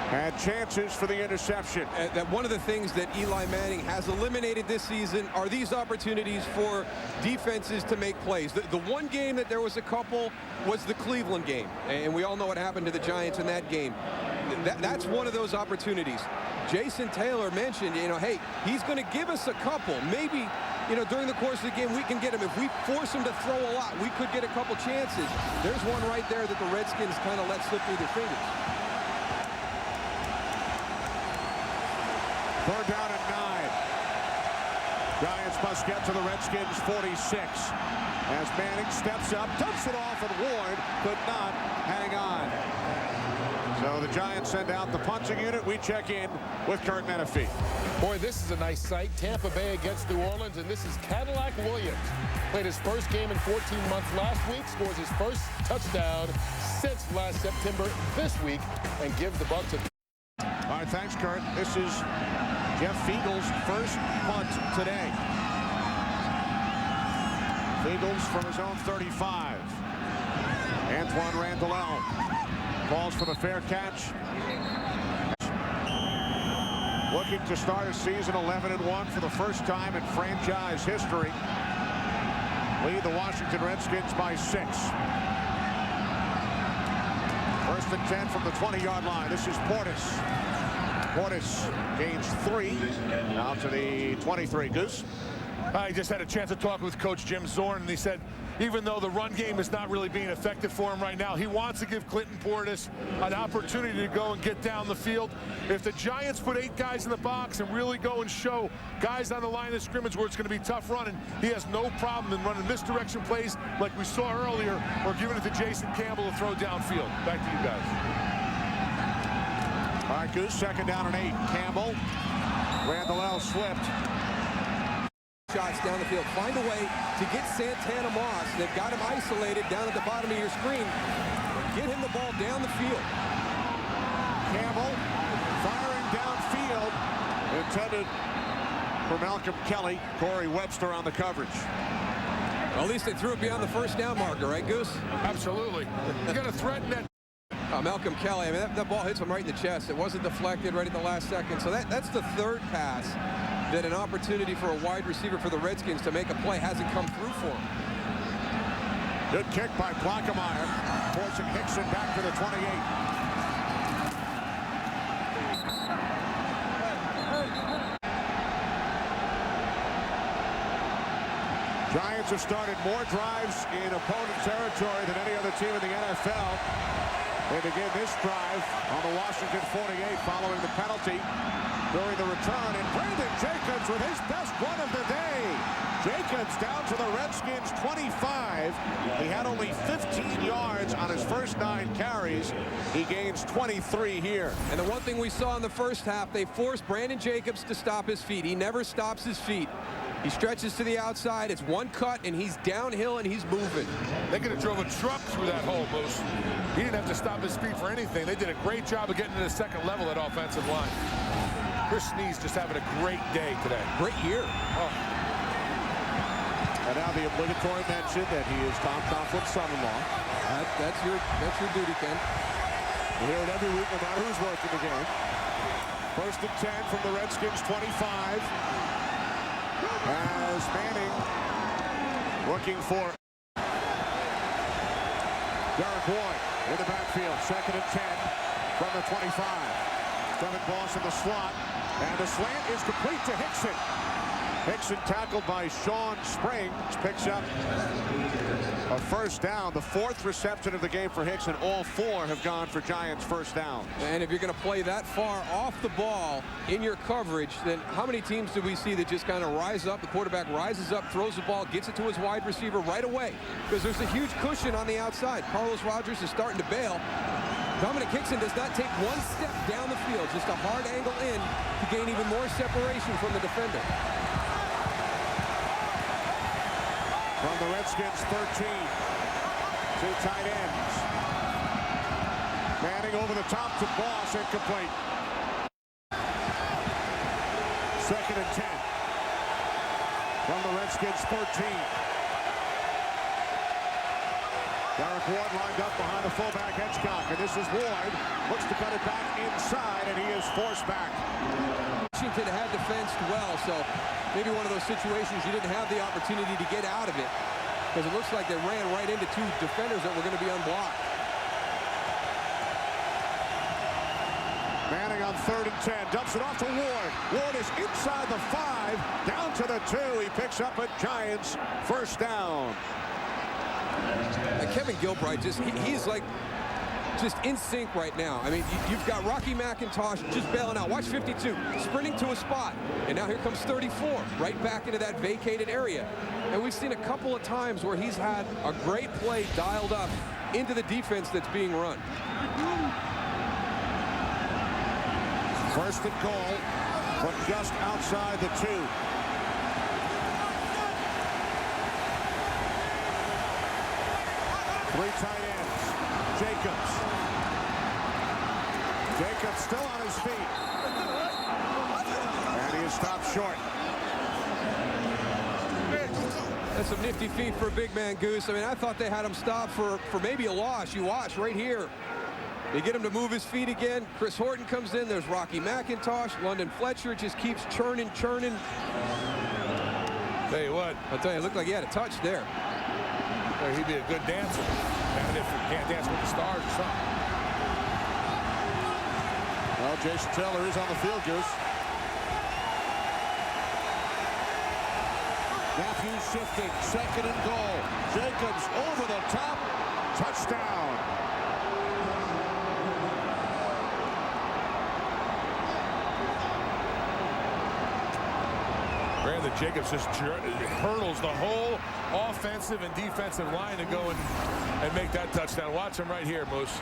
had chances for the interception. That one of the things that Eli Manning has eliminated this season are these opportunities for defenses to make plays. The one game that there was a couple was the Cleveland game, and we all know what happened to the Giants in that game. That's one of those opportunities. Jason Taylor mentioned, hey, he's going to give us a couple. Maybe, during the course of the game, we can get him. If we force him to throw a lot, we could get a couple chances. There's one right there that the Redskins kind of let slip through their fingers. 3rd down and 9. Giants must get to the Redskins 46. As Manning steps up, dumps it off, and Ward could not hang on. So the Giants send out the punting unit. We check in with Kurt Menefee. Boy, this is a nice sight. Tampa Bay against New Orleans, and this is Cadillac Williams. Played his first game in 14 months last week, scores his first touchdown since last September this week, and gives the Bucs a All right, thanks, Kurt. This is Jeff Fiegel's first punt today. Fiegels from his own 35. Antoine Randall calls for the fair catch. Looking to start a season 11-1 for the first time in franchise history. Lead the Washington Redskins by 6. First and 10 from the 20-yard line. This is Portis. Portis gains 3. Now to the 23. Goose. I just had a chance to talk with Coach Jim Zorn, and he said even though the run game is not really being effective for him right now, he wants to give Clinton Portis an opportunity to go and get down the field. If the Giants put 8 guys in the box and really go and show guys on the line of scrimmage where it's going to be tough running, he has no problem in running misdirection plays like we saw earlier, or giving it to Jason Campbell to throw downfield. Back to you guys. All right, Goose, second down and 8. Campbell. Randall slipped. Shots down the field. Find a way to get Santana Moss. They've got him isolated down at the bottom of your screen. Get him the ball down the field. Campbell firing downfield. Intended for Malcolm Kelly. Corey Webster on the coverage. Well, at least they threw it beyond the first down marker, right, Goose? Absolutely. You got to threaten that. Malcolm Kelly, I mean, that ball hits him right in the chest. It wasn't deflected right at the last second. So that's the third pass that an opportunity for a wide receiver for the Redskins to make a play hasn't come through for him. Good kick by Klockemeyer, forcing Hickson back to the 28. Giants have started more drives in opponent territory than any other team in the NFL. They begin this drive on the Washington 48 following the penalty during the return. And Brandon Jacobs with his best run of the day. Jacobs down to the Redskins 25. He had only 15 yards on his first 9 carries. He gains 23 here. And the one thing we saw in the first half, they forced Brandon Jacobs to stop his feet. He never stops his feet. He stretches to the outside. It's one cut, and he's downhill, and he's moving. They could have drove a truck through that hole, Moose. He didn't have to stop his feet for anything. They did a great job of getting to the second level at offensive line. Chris Snead's just having a great day today. Great year. Oh. And now the obligatory mention that he is Tom Coughlin's son-in-law. That's your duty, Ken. We hear it every week, no matter who's working the game. First and 10 from the Redskins 25. As Manning looking for Derek Boyd in the backfield. Second and 10 from the 25. Devin Boss in the slot. And the slant is complete to Hickson. Hickson tackled by Sean Springs. Picks up a first down. The 4th reception of the game for Hickson. All 4 have gone for Giants first down. And if you're going to play that far off the ball in your coverage, then how many teams do we see that just kind of rise up? The quarterback rises up, throws the ball, gets it to his wide receiver right away. Because there's a huge cushion on the outside. Carlos Rogers is starting to bail. Dominic Hickson does not take one step down the field. Just a hard angle in to gain even more separation from the defender. From the Redskins 13, 2 tight ends. Manning over the top to Boss, incomplete. Second and 10 from the Redskins 13. Derek Ward lined up behind the fullback Hitchcock, and this is Ward. Looks to cut it back inside, and he is forced back. Washington had defensed well, so maybe one of those situations you didn't have the opportunity to get out of it, because it looks like they ran right into 2 defenders that were going to be unblocked. Manning on 3rd and 10, dumps it off to Ward. Ward is inside the 5, down to the 2. He picks up a Giants first down. Kevin Gilbride, he's like just in sync right now. I mean, you've got Rocky McIntosh just bailing out. Watch 52, sprinting to a spot. And now here comes 34, right back into that vacated area. And we've seen a couple of times where he's had a great play dialed up into the defense that's being run. First and goal, but just outside the 2. Three tight ends. Jacobs Jacobs still on his feet. And he is stopped short. That's some nifty feet for a big man, Goose. I mean, I thought they had him stopped for maybe a loss. You watch right here. They get him to move his feet again. Chris Horton comes in. There's Rocky McIntosh. London Fletcher just keeps churning. Tell you what. I'll tell you, it looked like he had a touch there. Well, he'd be a good dancer. And if he can't dance with the stars or something. Well, Jason Taylor is on the field, Goose. Matthews shifting, 2nd and goal. Jacobs over the top, touchdown. Brandon Jacobs just hurdles the whole offensive and defensive line to go and make that touchdown. Watch him right here, Moose.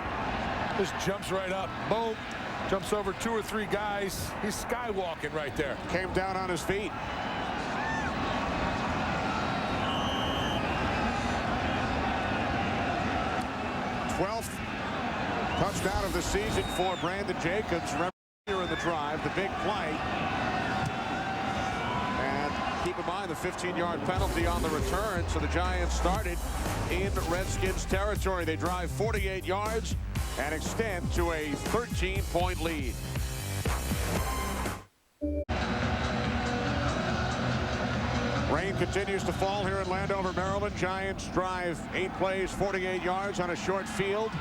Just jumps right up, boom, jumps over 2 or 3 guys. He's skywalking right there. Came down on his feet. Twelfth touchdown of the season for Brandon Jacobs. Remember here in the drive, the big play. And keep in mind the 15-yard penalty on the return. So the Giants started in Redskins territory. They drive 48 yards and extend to a 13-point lead. Rain continues to fall here in Landover, Maryland. Giants drive 8 plays, 48 yards on a short field.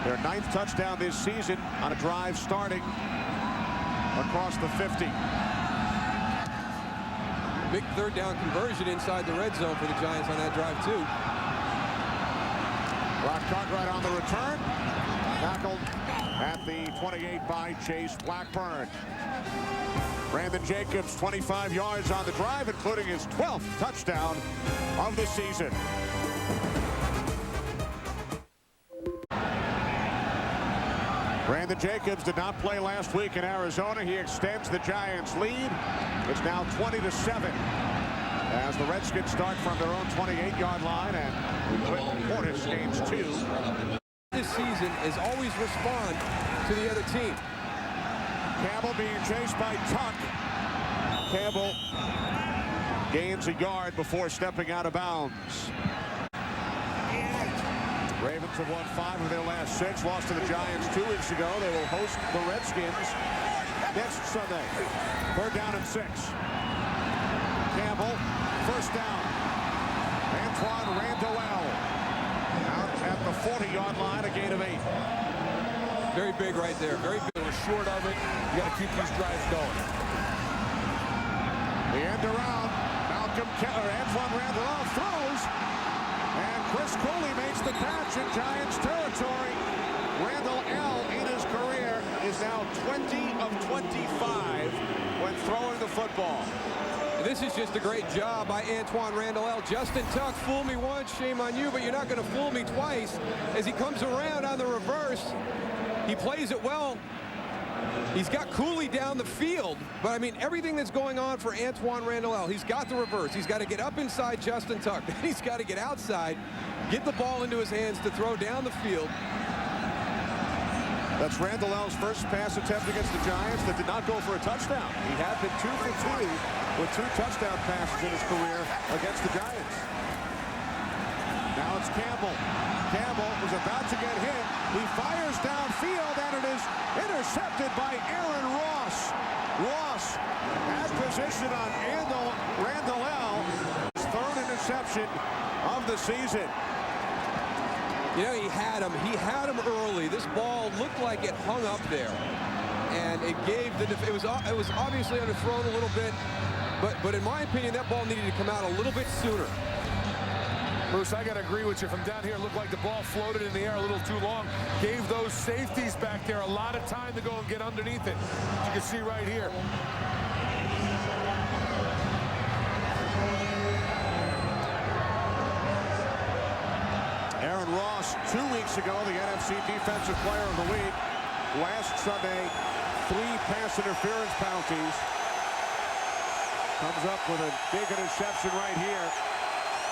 Their 9th touchdown this season on a drive starting across the 50. Big 3rd down conversion inside the red zone for the Giants on that drive, too. Rock Cartwright on the return. Tackled at the 28 by Chase Blackburn. Brandon Jacobs, 25 yards on the drive, including his 12th touchdown of the season. Brandon Jacobs did not play last week in Arizona. He extends the Giants' lead. It's now 20-7 as the Redskins start from their own 28-yard line, and Clinton Portis gains 2. This season is always respond to the other team. Campbell being chased by Tuck. Campbell gains a yard before stepping out of bounds. Ravens have won 5 of their last 6. Lost to the Giants 2 weeks ago. They will host the Redskins next Sunday. 3rd down and 6. Campbell, 1st down. Antoine Randall out at the 40-yard line, a gain of 8. Very big right there. Very big. We're short of it. You got to keep these drives going. The end around. Antoine Randall throws. And Chris Cooley makes the catch in Giants territory. Randall L. in his career is now 20 of 25 when throwing the football. This is just a great job by Antoine Randall L. Justin Tuck, fool me once, shame on you, but you're not going to fool me twice. As he comes around on the reverse, he plays it well. He's got Cooley down the field, but I mean everything that's going on for Antoine Randall L. He's got the reverse. He's got to get up inside Justin Tuck. Then he's got to get outside, get the ball into his hands to throw down the field. That's Randall L's first pass attempt against the Giants that did not go for a touchdown. He had been 2 for 2 with 2 touchdown passes in his career against the Giants. Now it's Campbell. Campbell was about to get hit. He fires downfield, and it is intercepted by Aaron Ross. Ross has position on Randall L. His 3rd interception of the season. You know, he had him. He had him early. This ball looked like it hung up there, and it gave the. It was obviously underthrown a little bit, but in my opinion, that ball needed to come out a little bit sooner. Bruce, I got to agree with you. From down here, it looked like the ball floated in the air a little too long. Gave those safeties back there a lot of time to go and get underneath it. As you can see right here. Aaron Ross, 2 weeks ago, the NFC Defensive Player of the Week. Last Sunday, 3 pass interference penalties. Comes up with a big interception right here,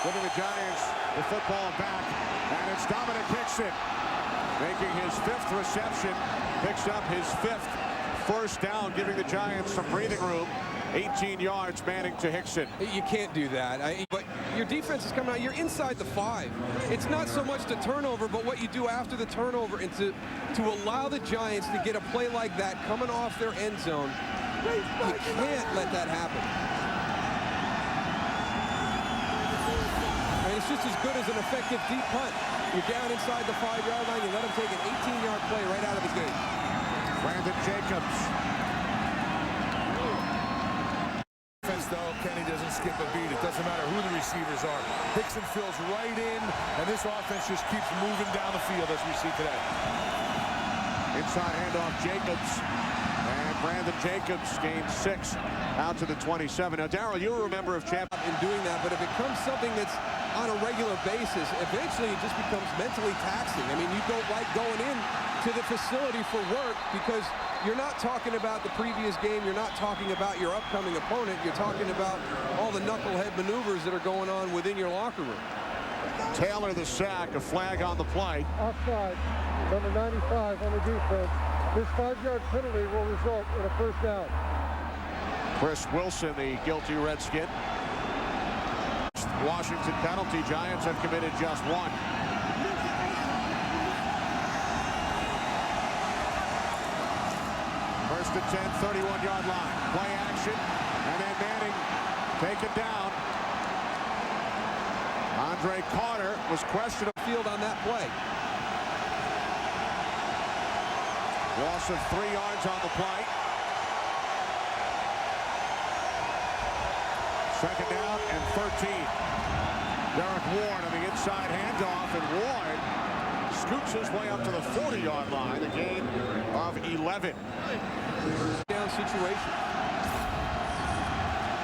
giving the Giants the football back, and it's Dominic Hickson. making his 5th reception, picks up his 5th first down, giving the Giants some breathing room. 18 yards, Manning to Hickson. You can't do that. But your defense is coming out. You're inside the 5. It's not so much the turnover, but what you do after the turnover, and to allow the Giants to get a play like that coming off their end zone. You can't let that happen. And it's just as good as an effective deep punt. You're down inside the 5-yard line. You let them take an 18-yard play right out of the gate. Brandon Jacobs. Though Kenny doesn't skip a beat. It doesn't matter who the receivers are. Hickson fills right in, and this offense just keeps moving down the field as we see today. Inside handoff, Jacobs. And Brandon Jacobs gains 6 out to the 27. Now, Darryl, you're a member of champ in doing that, but it becomes something that's on a regular basis. Eventually, it just becomes mentally taxing. I mean, you don't like going in to the facility for work because you're not talking about the previous game. You're not talking about your upcoming opponent. You're talking about all the knucklehead maneuvers that are going on within your locker room. Taylor the sack, a flag on the play. Offside, number 95 on the defense. This 5-yard penalty will result in a first down. Chris Wilson, the guilty Redskin. Washington penalty. Giants have committed just 1. First and 10, 31-yard line. Play action, and then Manning taken down. Andre Carter was questioned field on that play. Loss of 3 yards on the play. Second down and 13. Derek Ward on the inside handoff, and Ward scoots his way up to the 40-yard line, a gain of 11. Down situation.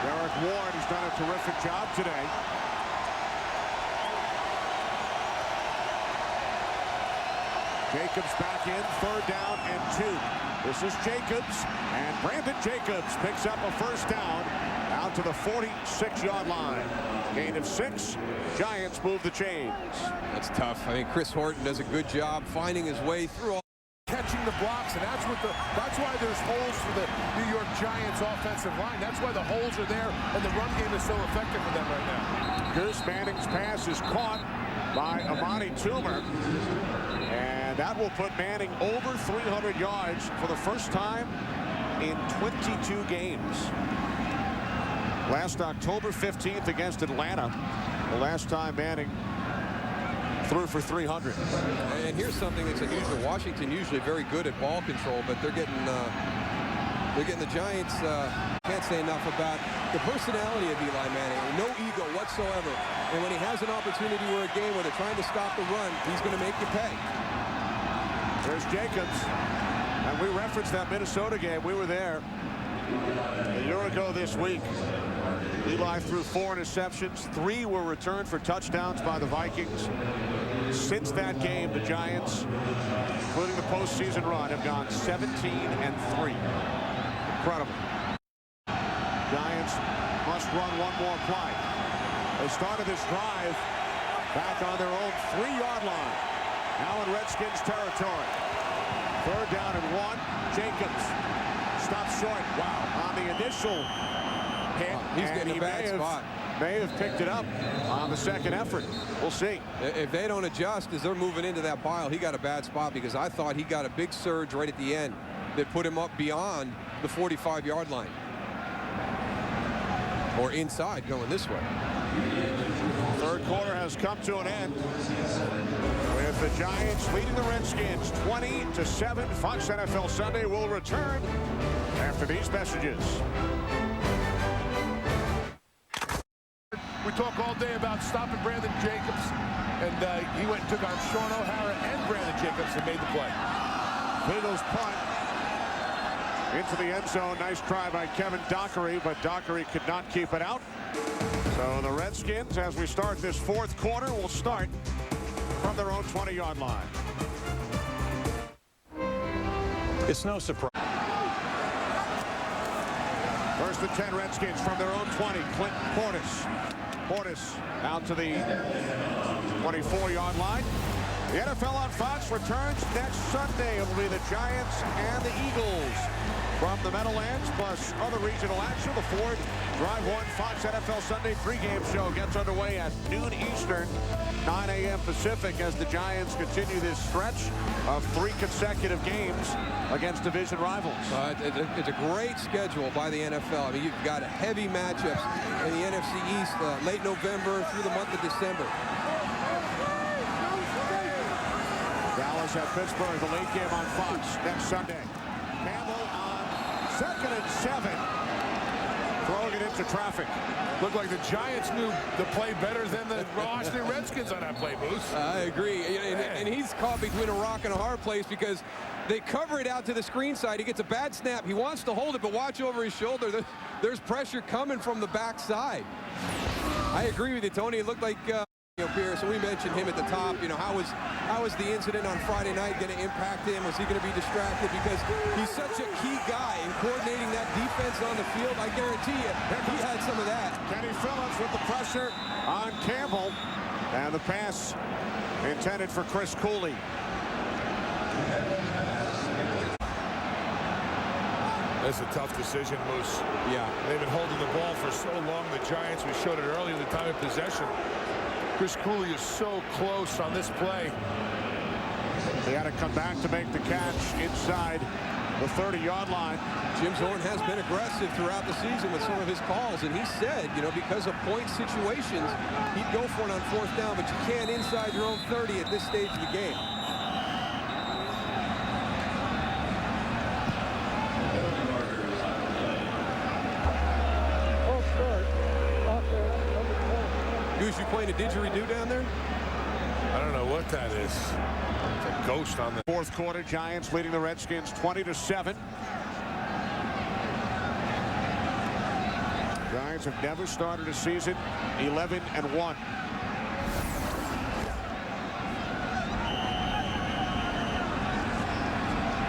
Derek Ward has done a terrific job today. Jacobs back in, 3rd down and 2. This is Jacobs, and Brandon Jacobs picks up a first down out to the 46-yard line. Gain of 6. Giants move the chains. That's tough. I mean, Chris Horton does a good job finding his way through all Catching the blocks, and that's why there's holes for the New York Giants offensive line. That's why the holes are there, and the run game is so effective for them right now. Goose Manning's pass is caught by Amani Toomer, and that will put Manning over 300 yards for the first time in 22 games. Last October 15th against Atlanta, the last time Manning threw for 300. And here's something that's unusual. Washington usually very good at ball control, but they're getting the Giants. Can't say enough about the personality of Eli Manning. No ego whatsoever. And when he has an opportunity or a game where they're trying to stop the run, he's going to make you pay. There's Jacobs, and we referenced that Minnesota game. We were there a year ago this week. Eli threw 4 interceptions. 3 were returned for touchdowns by the Vikings. Since that game, the Giants, including the postseason run, have gone 17-3. Incredible. Giants must run one more play. They started this drive back on their own 3-yard line. Now in Redskins territory. 3rd down and 1. Jacobs stops short. Wow. On the initial hit, he's getting a bad spot. May have picked it up on the second effort. We'll see. If they don't adjust as they're moving into that pile, he got a bad spot because I thought he got a big surge right at the end that put him up beyond the 45-yard line. Or inside going this way. 3rd quarter has come to an end with the Giants leading the Redskins 20-7. Fox NFL Sunday will return after these messages. We talk all day about stopping Brandon Jacobs, and he went and took on Sean O'Hara and Brandon Jacobs and made the play. Eagles punt into the end zone. Nice try by Kevin Dockery, but Dockery could not keep it out. So the Redskins, as we start this 4th quarter, will start from their own 20-yard line. It's no surprise. 1st and 10 Redskins from their own 20. Clinton Portis out to the 24-yard line. The NFL on Fox returns next Sunday. It will be the Giants and the Eagles from the Meadowlands, plus other regional action. The Ford Drive 1 Fox NFL Sunday pregame show gets underway at noon Eastern, 9 a.m. Pacific, as the Giants continue this stretch of 3 consecutive games against division rivals. It's a great schedule by the NFL. I mean, you've got heavy matchups in the NFC East late November through the month of December. Dallas at Pittsburgh, the late game on Fox next Sunday. Campbell on 2nd and 7. Throwing it into traffic. Looked like the Giants knew the play better than the Washington Redskins on that play, Moose. I agree. And he's caught between a rock and a hard place because they cover it out to the screen side. He gets a bad snap. He wants to hold it, but watch over his shoulder. There's pressure coming from the backside. I agree with you, Tony. It looked like Pierce, and we mentioned him at the top. How was the incident on Friday night going to impact him? Was he going to be distracted? Because he's such a key guy in coordinating that defense on the field. I guarantee you, he had some of that. Kenny Phillips with the pressure on Campbell, and the pass intended for Chris Cooley. That's a tough decision, Moose. Yeah. They've been holding the ball for so long. The Giants, we showed it earlier, the time of possession. Chris Cooley is so close on this play. They had to come back to make the catch inside the 30-yard line. Jim Zorn has been aggressive throughout the season with some of his calls, and he said, because of point situations, he'd go for it on 4th down, but you can't inside your own 30 at this stage of the game. You playing a didgeridoo down there? I don't know what that is. It's a ghost on the 4th quarter. Giants leading the Redskins 20-7. Giants have never started a season 11-1.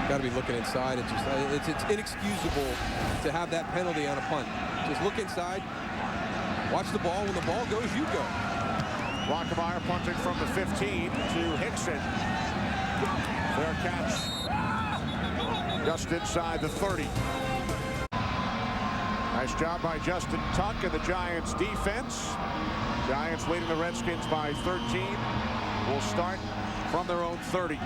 Got to be looking inside. It's inexcusable to have that penalty on a punt. Just look inside. Watch the ball. When the ball goes, you go. Rockemeyer punting from the 15 to Hickson. Fair catch. Just inside the 30. Nice job by Justin Tuck and the Giants defense. Giants leading the Redskins by 13. Will start from their own 30.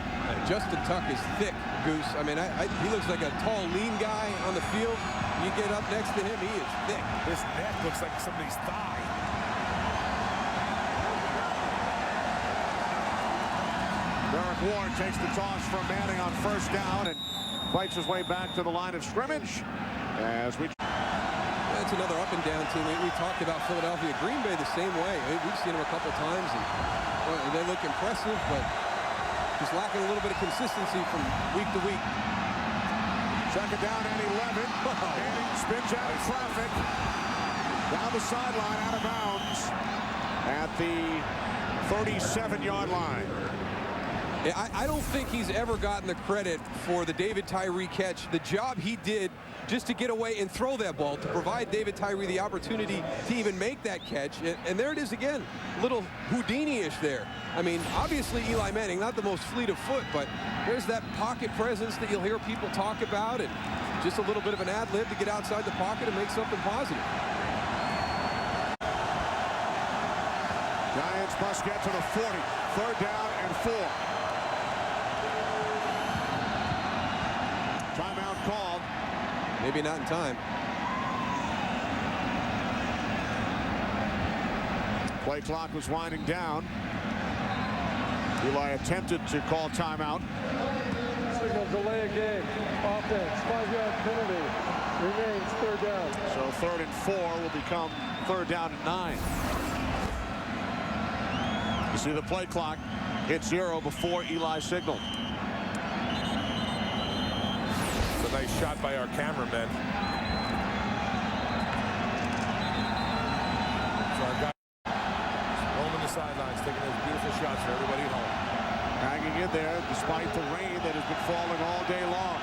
Justin Tuck is thick, Goose. I mean, he looks like a tall, lean guy on the field. You get up next to him, he is thick. His neck looks like somebody's thigh. Derek Ward takes the toss from Manning on 1st down and fights his way back to the line of scrimmage. That's another up and down team. We talked about Philadelphia. Green Bay the same way. We've seen them a couple times, and they look impressive, but just lacking a little bit of consistency from week to week. 2nd down and 11. Manning spins out of traffic. Down the sideline, out of bounds at the 37-yard line. I don't think he's ever gotten the credit for the David Tyree catch, the job he did just to get away and throw that ball, to provide David Tyree the opportunity to even make that catch. And there it is again, a little Houdini-ish there. I mean, obviously Eli Manning, not the most fleet of foot, but there's that pocket presence that you'll hear people talk about, and just a little bit of an ad-lib to get outside the pocket and make something positive. Giants must get to the 40. 3rd down and 4. Timeout called. Maybe not in time. Play clock was winding down. Eli attempted to call timeout. Signal delay a game. Offense, 5-yard penalty. Remains 3rd down. So 3rd and 4 will become 3rd down and 9. You see the play clock hit 0 before Eli signaled. It's a nice shot by our cameraman. So our guy roaming the sidelines, taking those beautiful shots for everybody at home. Hanging in there despite the rain that has been falling all day long.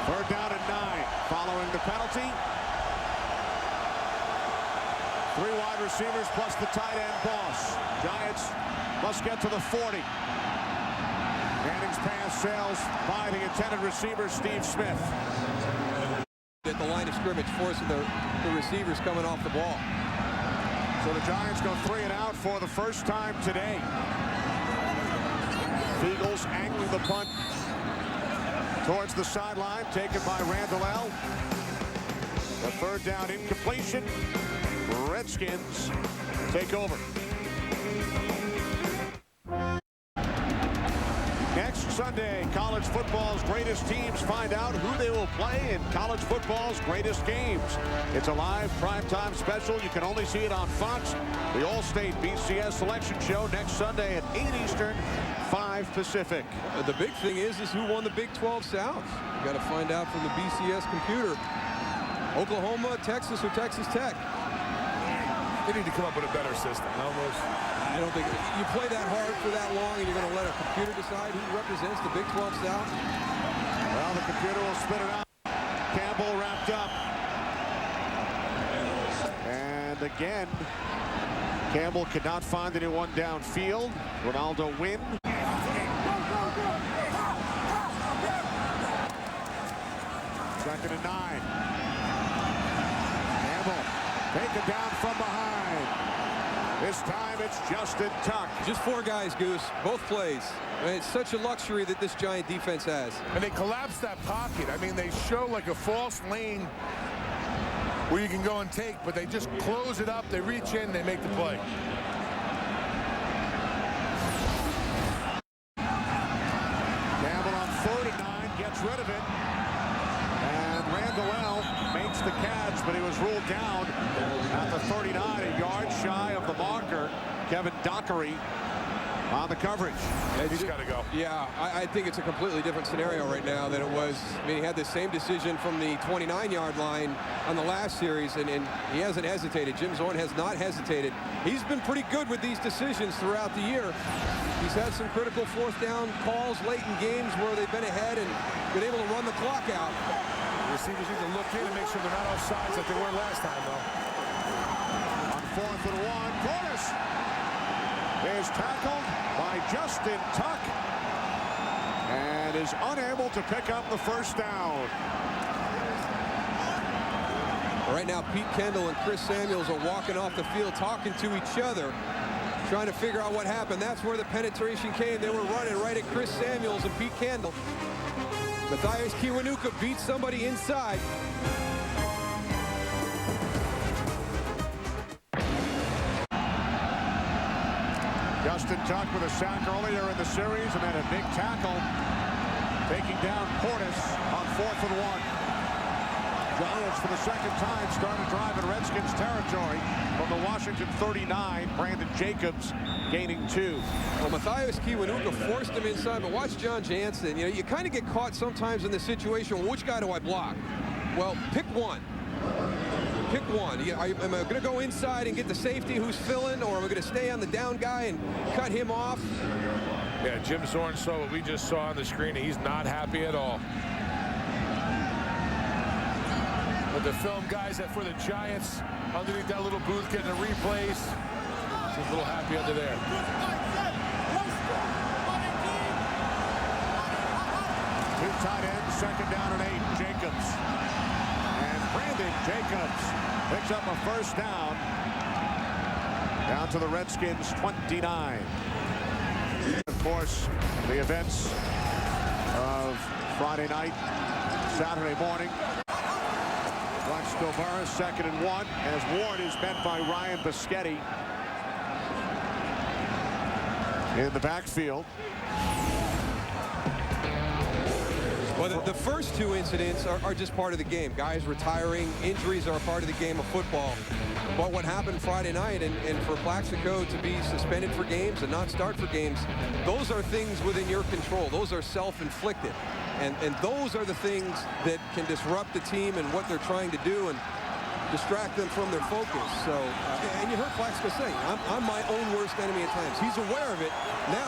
3rd down and 9 following the penalty. 3 wide receivers plus the tight end Boss. Giants must get to the 40. Manning's pass sails by the intended receiver, Steve Smith. At the line of scrimmage, forcing the receivers coming off the ball. So the Giants go 3 and out for the first time today. Eagles angling the punt towards the sideline, taken by Randall L. The 3rd down incompletion. Redskins take over. Next Sunday, college football's greatest teams find out who they will play in college football's greatest games. It's a live primetime special. You can only see it on Fox. The All-State BCS selection show next Sunday at 8 Eastern, 5 Pacific. The big thing is who won the Big 12 South. You got to find out from the BCS computer. Oklahoma, Texas, or Texas Tech. They need to come up with a better system. I don't think you play that hard for that long and you're going to let a computer decide who represents the Big 12 South. Well, the computer will spit it out. Campbell wrapped up. And again, Campbell could not find anyone downfield. Ronaldo win. Second and 9. Campbell taken down from behind. This time it's Justin Tuck. Just 4 guys, Goose, both plays. I mean, it's such a luxury that this Giant defense has. And they collapse that pocket. I mean, they show like a false lane where you can go and take, but they just close it up. They reach in, they make the play. Campbell on 3rd and 9 gets rid of it. And Randall L makes the catch, but he was ruled down at the 39, a yard shy of the marker. Kevin Dockery on the coverage. He's got to go. Yeah, I think it's a completely different scenario right now than it was. I mean, he had the same decision from the 29-yard line on the last series, and he hasn't hesitated. Jim Zorn has not hesitated. He's been pretty good with these decisions throughout the year. He's had some critical 4th down calls late in games where they've been ahead and been able to run the clock out. Receivers need to look in and make sure they're not off sides like they were last time, though. On 4th and 1, Portis is tackled by Justin Tuck and is unable to pick up the 1st down. Right now, Pete Kendall and Chris Samuels are walking off the field talking to each other, trying to figure out what happened. That's where the penetration came. They were running right at Chris Samuels and Pete Kendall. Matthias Kiwanuka beats somebody inside. Justin Tuck with a sack earlier in the series and then a big tackle, taking down Portis on 4th and 1. Giants for the 2nd time start a drive in Redskins territory from the Washington 39. Brandon Jacobs gaining 2. Well, Matthias Kiwanuka forced him inside, but watch John Jansen. You know, you kind of get caught sometimes in the situation, well, which guy do I block? Well, pick one. Pick one. Am I going to go inside and get the safety who's filling, or am I going to stay on the down guy and cut him off? Yeah, Jim Zorn saw what we just saw on the screen, and he's not happy at all. But the film guys that for the Giants underneath that little booth getting the replays. He's a little happy under there. Two tight ends, 2nd down and 8. Jacobs. And Brandon Jacobs picks up a 1st down. Down to the Redskins 29. Of course, the events of Friday night, Saturday morning. Watch Guevara, 2nd and 1, as Ward is met by Ryan Bischetti in the backfield. Well, the first 2 incidents are just part of the game. Guys retiring, injuries are a part of the game of football. But what happened Friday night, and for Plaxico to be suspended for games and not start for games, those are things within your control. Those are self-inflicted. And those are the things that can disrupt the team and what they're trying to do and distract them from their focus. So, and you heard Plaxico say, I'm my own worst enemy at times. He's aware of it. Now,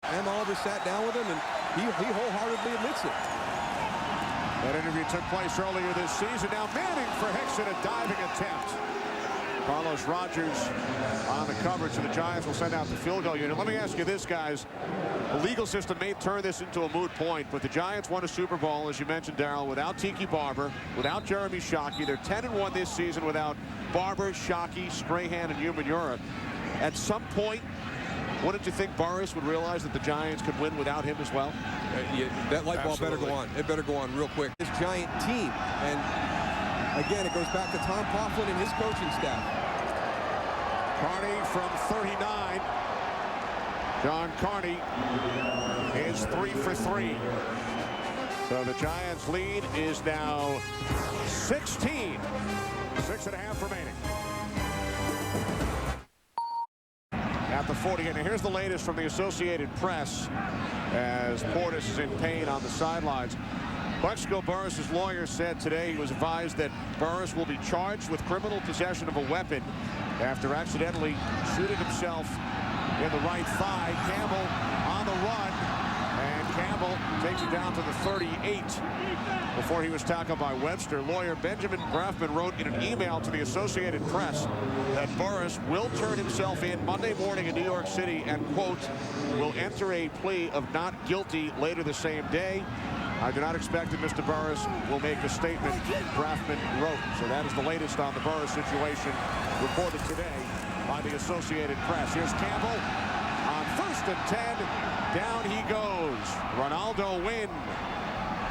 Sam Oliver sat down with him, and he wholeheartedly admits it. That interview took place earlier this season. Now Manning for Hickson, a diving attempt. Carlos Rogers on the coverage, so the Giants will send out the field goal unit. Let me ask you this, guys. The legal system may turn this into a moot point, but the Giants won a Super Bowl, as you mentioned, Darryl, without Tiki Barber, without Jeremy Shockey. They're 10-1 this season without Barber, Shockey, Strahan, and Umenyiora. At some point, wouldn't you think Burris would realize that the Giants could win without him as well? That light bulb better go on. It better go on real quick. This Giant team, and again, it goes back to Tom Coughlin and his coaching staff. Carney from 39. John Carney is 3 for 3. So the Giants' lead is now 16. 6.5 remaining. At the 40, and here's the latest from the Associated Press as Portis is in pain on the sidelines. Plaxico Burress' lawyer said today he was advised that Burress will be charged with criminal possession of a weapon after accidentally shooting himself in the right thigh. Campbell on the run, and Campbell takes it down to the 38 before he was tackled by Webster. Lawyer Benjamin Grafman wrote in an email to the Associated Press that Burress will turn himself in Monday morning in New York City and, quote, will enter a plea of not guilty later the same day. I do not expect that Mr. Burress will make a statement, Grafman wrote. So that is the latest on the Burress situation reported today by the Associated Press. Here's Campbell on 1st and 10. Down he goes. Ronaldo Wynn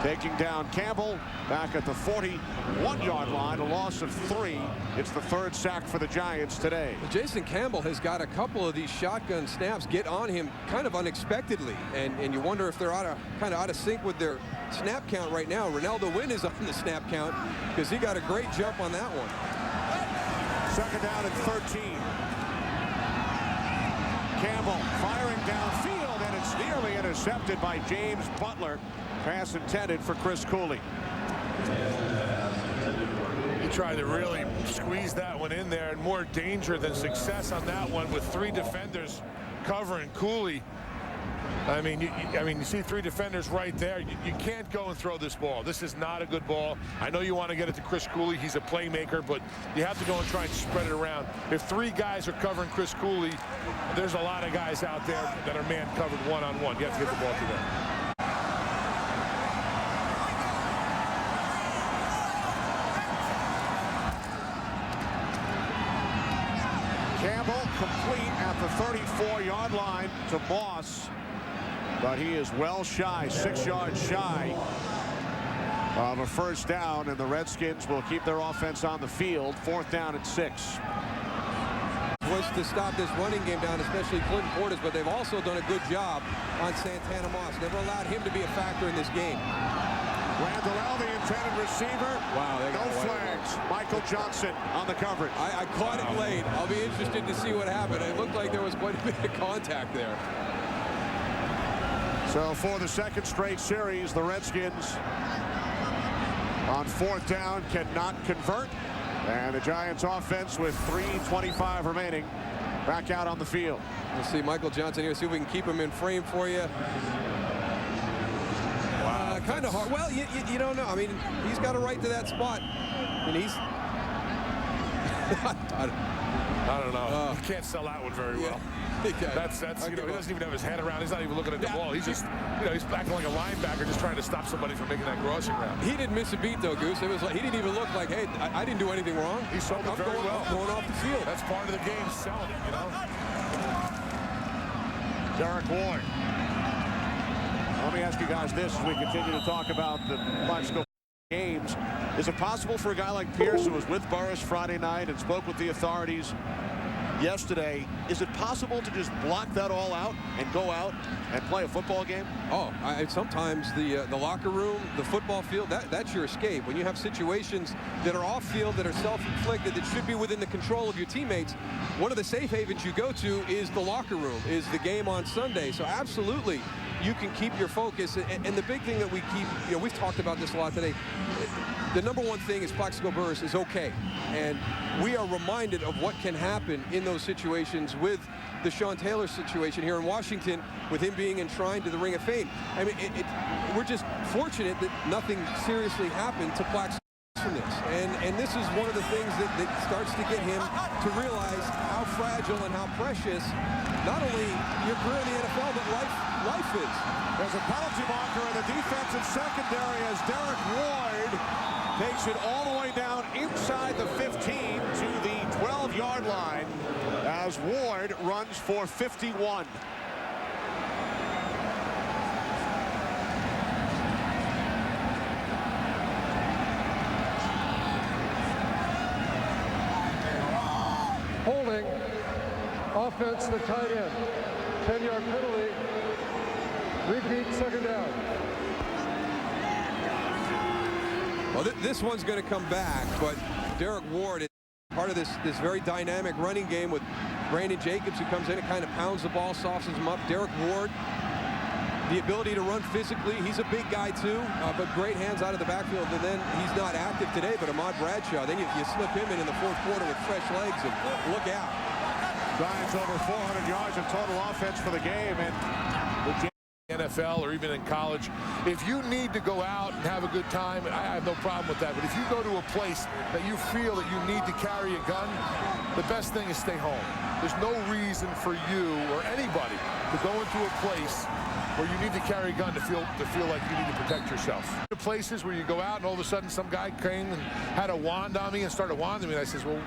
taking down Campbell back at the 41-yard line, a loss of 3. It's the 3rd sack for the Giants today. Jason Campbell has got a couple of these shotgun snaps get on him kind of unexpectedly, and you wonder if they're kind of out of sync with their snap count right now. Ronaldo Wynn is on the snap count because he got a great jump on that one. 2nd down and 13. Campbell firing downfield, and it's nearly intercepted by James Butler. Pass intended for Chris Cooley. He tried to really squeeze that one in there, and more danger than success on that one with 3 defenders covering Cooley. I mean, you see 3 defenders right there. You can't go and throw this ball. This is not a good ball. I know you want to get it to Chris Cooley. He's a playmaker, but you have to go and try and spread it around. If 3 guys are covering Chris Cooley, there's a lot of guys out there that are man covered one-on-one. You have to get the ball to them. Campbell complete at the 34-yard line to Moss, but he is well shy, 6 yards shy of a 1st down, and the Redskins will keep their offense on the field. 4th down and 6. Was to stop this running game down, especially Clinton Portis, but they've also done a good job on Santana Moss. Never allowed him to be a factor in this game. Randall, the intended receiver. Wow, no flags. Michael Johnson on the coverage. I caught it late. I'll be interested to see what happened. It looked like there was quite a bit of contact there. So for the 2nd straight series, the Redskins on 4th down cannot convert. And the Giants offense with 3:25 remaining back out on the field. We'll see Michael Johnson here. See if we can keep him in frame for you. Wow, kind of hard. Well, you don't know. I mean, he's got a right to that spot. And he's... I don't know. He can't sell that one very well. That's he doesn't even have his head around. He's not even looking at the ball. He's just, he's acting like a linebacker, just trying to stop somebody from making that crossing route. He didn't miss a beat though, Goose. It was like he didn't even look like, hey, I didn't do anything wrong. He sold it very well. I'm going off the field. That's part of the game, selling it, Derek Ward. Let me ask you guys this as we continue to talk about the Plaxico games. Is it possible for a guy like Pierce, who was with Burress Friday night and spoke with the authorities yesterday, is it possible to just block that all out and go out and play a football game? Sometimes the locker room, the football field, that's your escape. When you have situations that are off field, that are self-inflicted, that should be within the control of your teammates, one of the safe havens you go to is the locker room, is the game on Sunday. So absolutely, you can keep your focus. And the big thing that we keep, we've talked about this a lot today. The number one thing is Plaxico Burress is okay. And we are reminded of what can happen in those situations with the Sean Taylor situation here in Washington, with him being enshrined to the Ring of Fame. I mean, we're just fortunate that nothing seriously happened to Plaxico from this. And this is one of the things that starts to get him to realize how fragile and how precious not only your career in the NFL, but life is. There's a penalty marker in the defensive secondary as Derek Ward takes it all the way down inside the 15 to the 12-yard line as Ward runs for 51. Holding, offense, the tight end. 10-yard penalty. Repeat, second down. Well, this one's going to come back, but Derek Ward is part of this very dynamic running game with Brandon Jacobs, who comes in and kind of pounds the ball, softens him up. Derek Ward, the ability to run physically. He's a big guy, too, but great hands out of the backfield. And then he's not active today, but Ahmad Bradshaw. Then you slip him in the fourth quarter with fresh legs, and look out. Giants over 400 yards of total offense for the game. And the NFL or even in college, if you need to go out and have a good time, I have no problem with that. But if you go to a place that you feel that you need to carry a gun, the best thing is stay home. There's no reason for you or anybody to go into a place where you need to carry a gun to feel like you need to protect yourself. The places where you go out and all of a sudden some guy came and had a wand on me and started wanding me, and I says, well,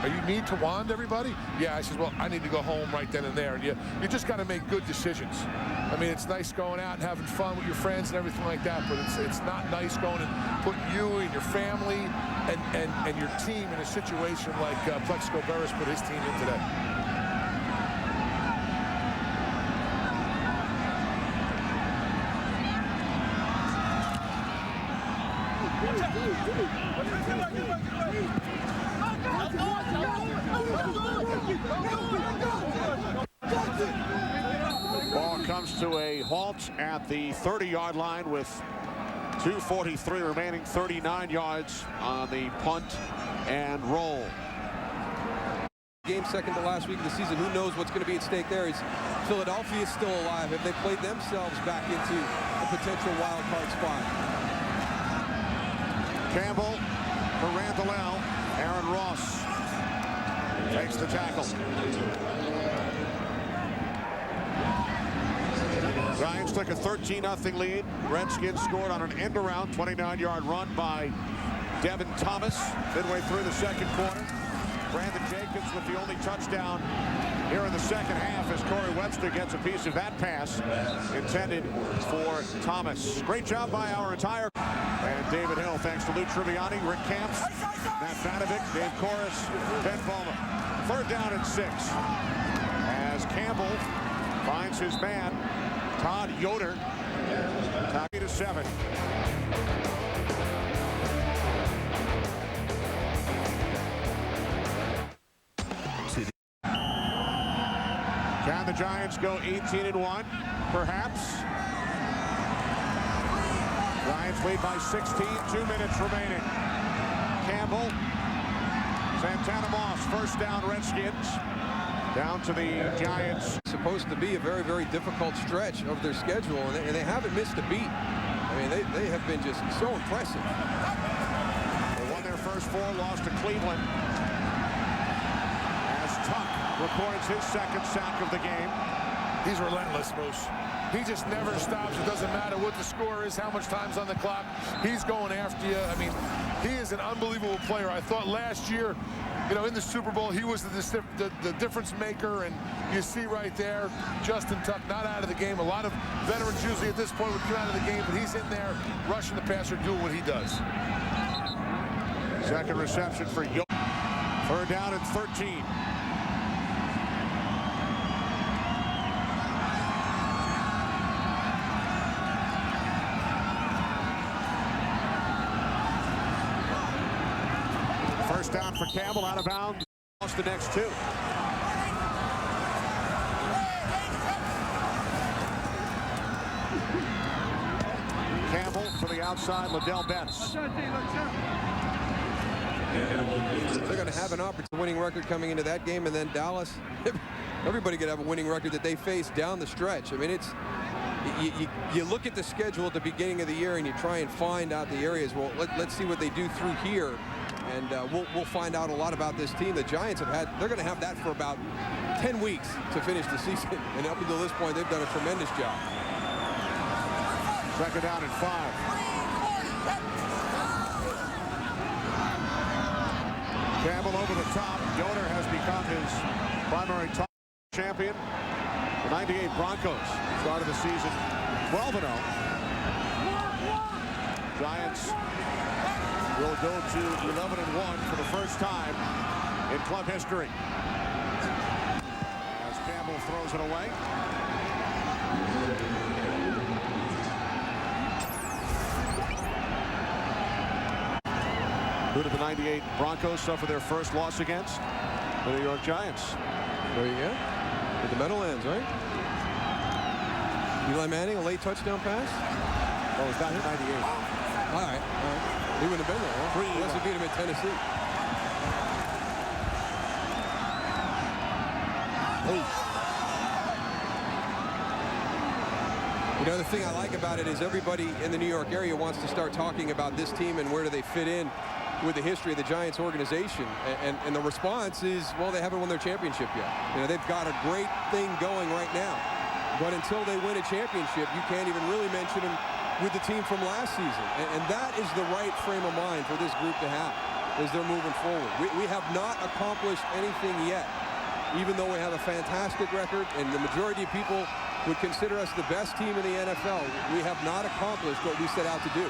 do you need to wand everybody? Yeah, I says, well, I need to go home right then and there. And you just got to make good decisions. I mean, it's nice going out and having fun with your friends and everything like that, but it's not nice going and putting you and your family and your team in a situation like Plexico Burress put his team in today. ball comes to a halt at the 30-yard line with 2:43 remaining, 39 yards on the punt and roll. Game second to last week of the season. Who knows what's going to be at stake there? Is Philadelphia still alive? Have they played themselves back into a potential wild card spot? Campbell for Randall. Aaron Ross takes the tackle. Giants took a 13-0 lead. Redskins scored on an end-around 29-yard run by Devin Thomas midway through the second quarter. Brandon Jacobs with the only touchdown here in the second half as Corey Webster gets a piece of that pass intended for Thomas. Great job by our entire and David Hill, thanks to Lou Tribbiani, Rick Camps, Matt Vanovic, Dave Corris, Ben Bowman. Third down and 6 as Campbell finds his man, Todd Yoder. Tie to 7. Can the Giants go 18-1? Perhaps. Giants lead by 16, 2 minutes remaining. Campbell, Santana Moss, first down Redskins. Down to the Giants. Supposed to be a very, very difficult stretch of their schedule, and they haven't missed a beat. I mean, they have been just so impressive. They won their first 4, lost to Cleveland. As Tuck records his second sack of the game. He's relentless, Moose. He just never stops. It doesn't matter what the score is, how much time's on the clock. He's going after you. I mean, he is an unbelievable player. I thought last year, you know, in the Super Bowl, he was the difference maker, and you see right there, Justin Tuck not out of the game. A lot of veterans usually at this point would come out of the game, but he's in there rushing the passer, doing what he does. Second reception for Yoder. Third down and 13. First down for Campbell, out of bounds. Lost the next 2. Campbell for the outside, Liddell Betts. They're going to have an opportunity winning record coming into that game, and then Dallas Everybody could have a winning record that they face down the stretch. I mean, it's you look at the schedule at the beginning of the year and you try and find out the areas. Well, let's see what they do through here, and we'll find out a lot about this team. The Giants they're going to have that for about 10 weeks to finish the season, and up until this point, they've done a tremendous job. Second down and 5. Campbell over the top. Yoder has become his primary top champion. The 98 Broncos started the season 12-0. Giants will go to 11-1 for the first time in club history. As Campbell throws it away. Who did the 98 Broncos suffer their first loss against? The New York Giants. There you go. With the Meadowlands, right? Eli Manning, a late touchdown pass? Oh, it's not in 98. All right. He wouldn't have been there, huh? Unless he beat him at Tennessee. You know, the thing I like about it is everybody in the New York area wants to start talking about this team and where do they fit in with the history of the Giants organization. And the response is, well, they haven't won their championship yet. You know, they've got a great thing going right now. But until they win a championship, you can't even really mention them with the team from last season. And that is the right frame of mind for this group to have as they're moving forward. We have not accomplished anything yet, even though we have a fantastic record and the majority of people would consider us the best team in the NFL. We have not accomplished what we set out to do.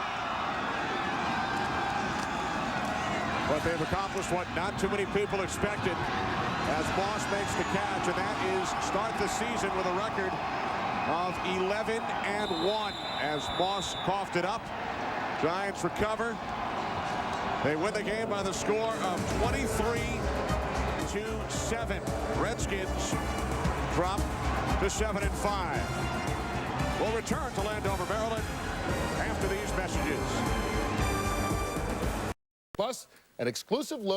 But they've accomplished what not too many people expected as Moss makes the catch, and that is start the season with a record of 11-1 as Moss coughed it up. Giants recover. They win the game by the score of 23-7. Redskins drop to 7-5. We'll return to Landover, Maryland after these messages. Plus, an exclusive look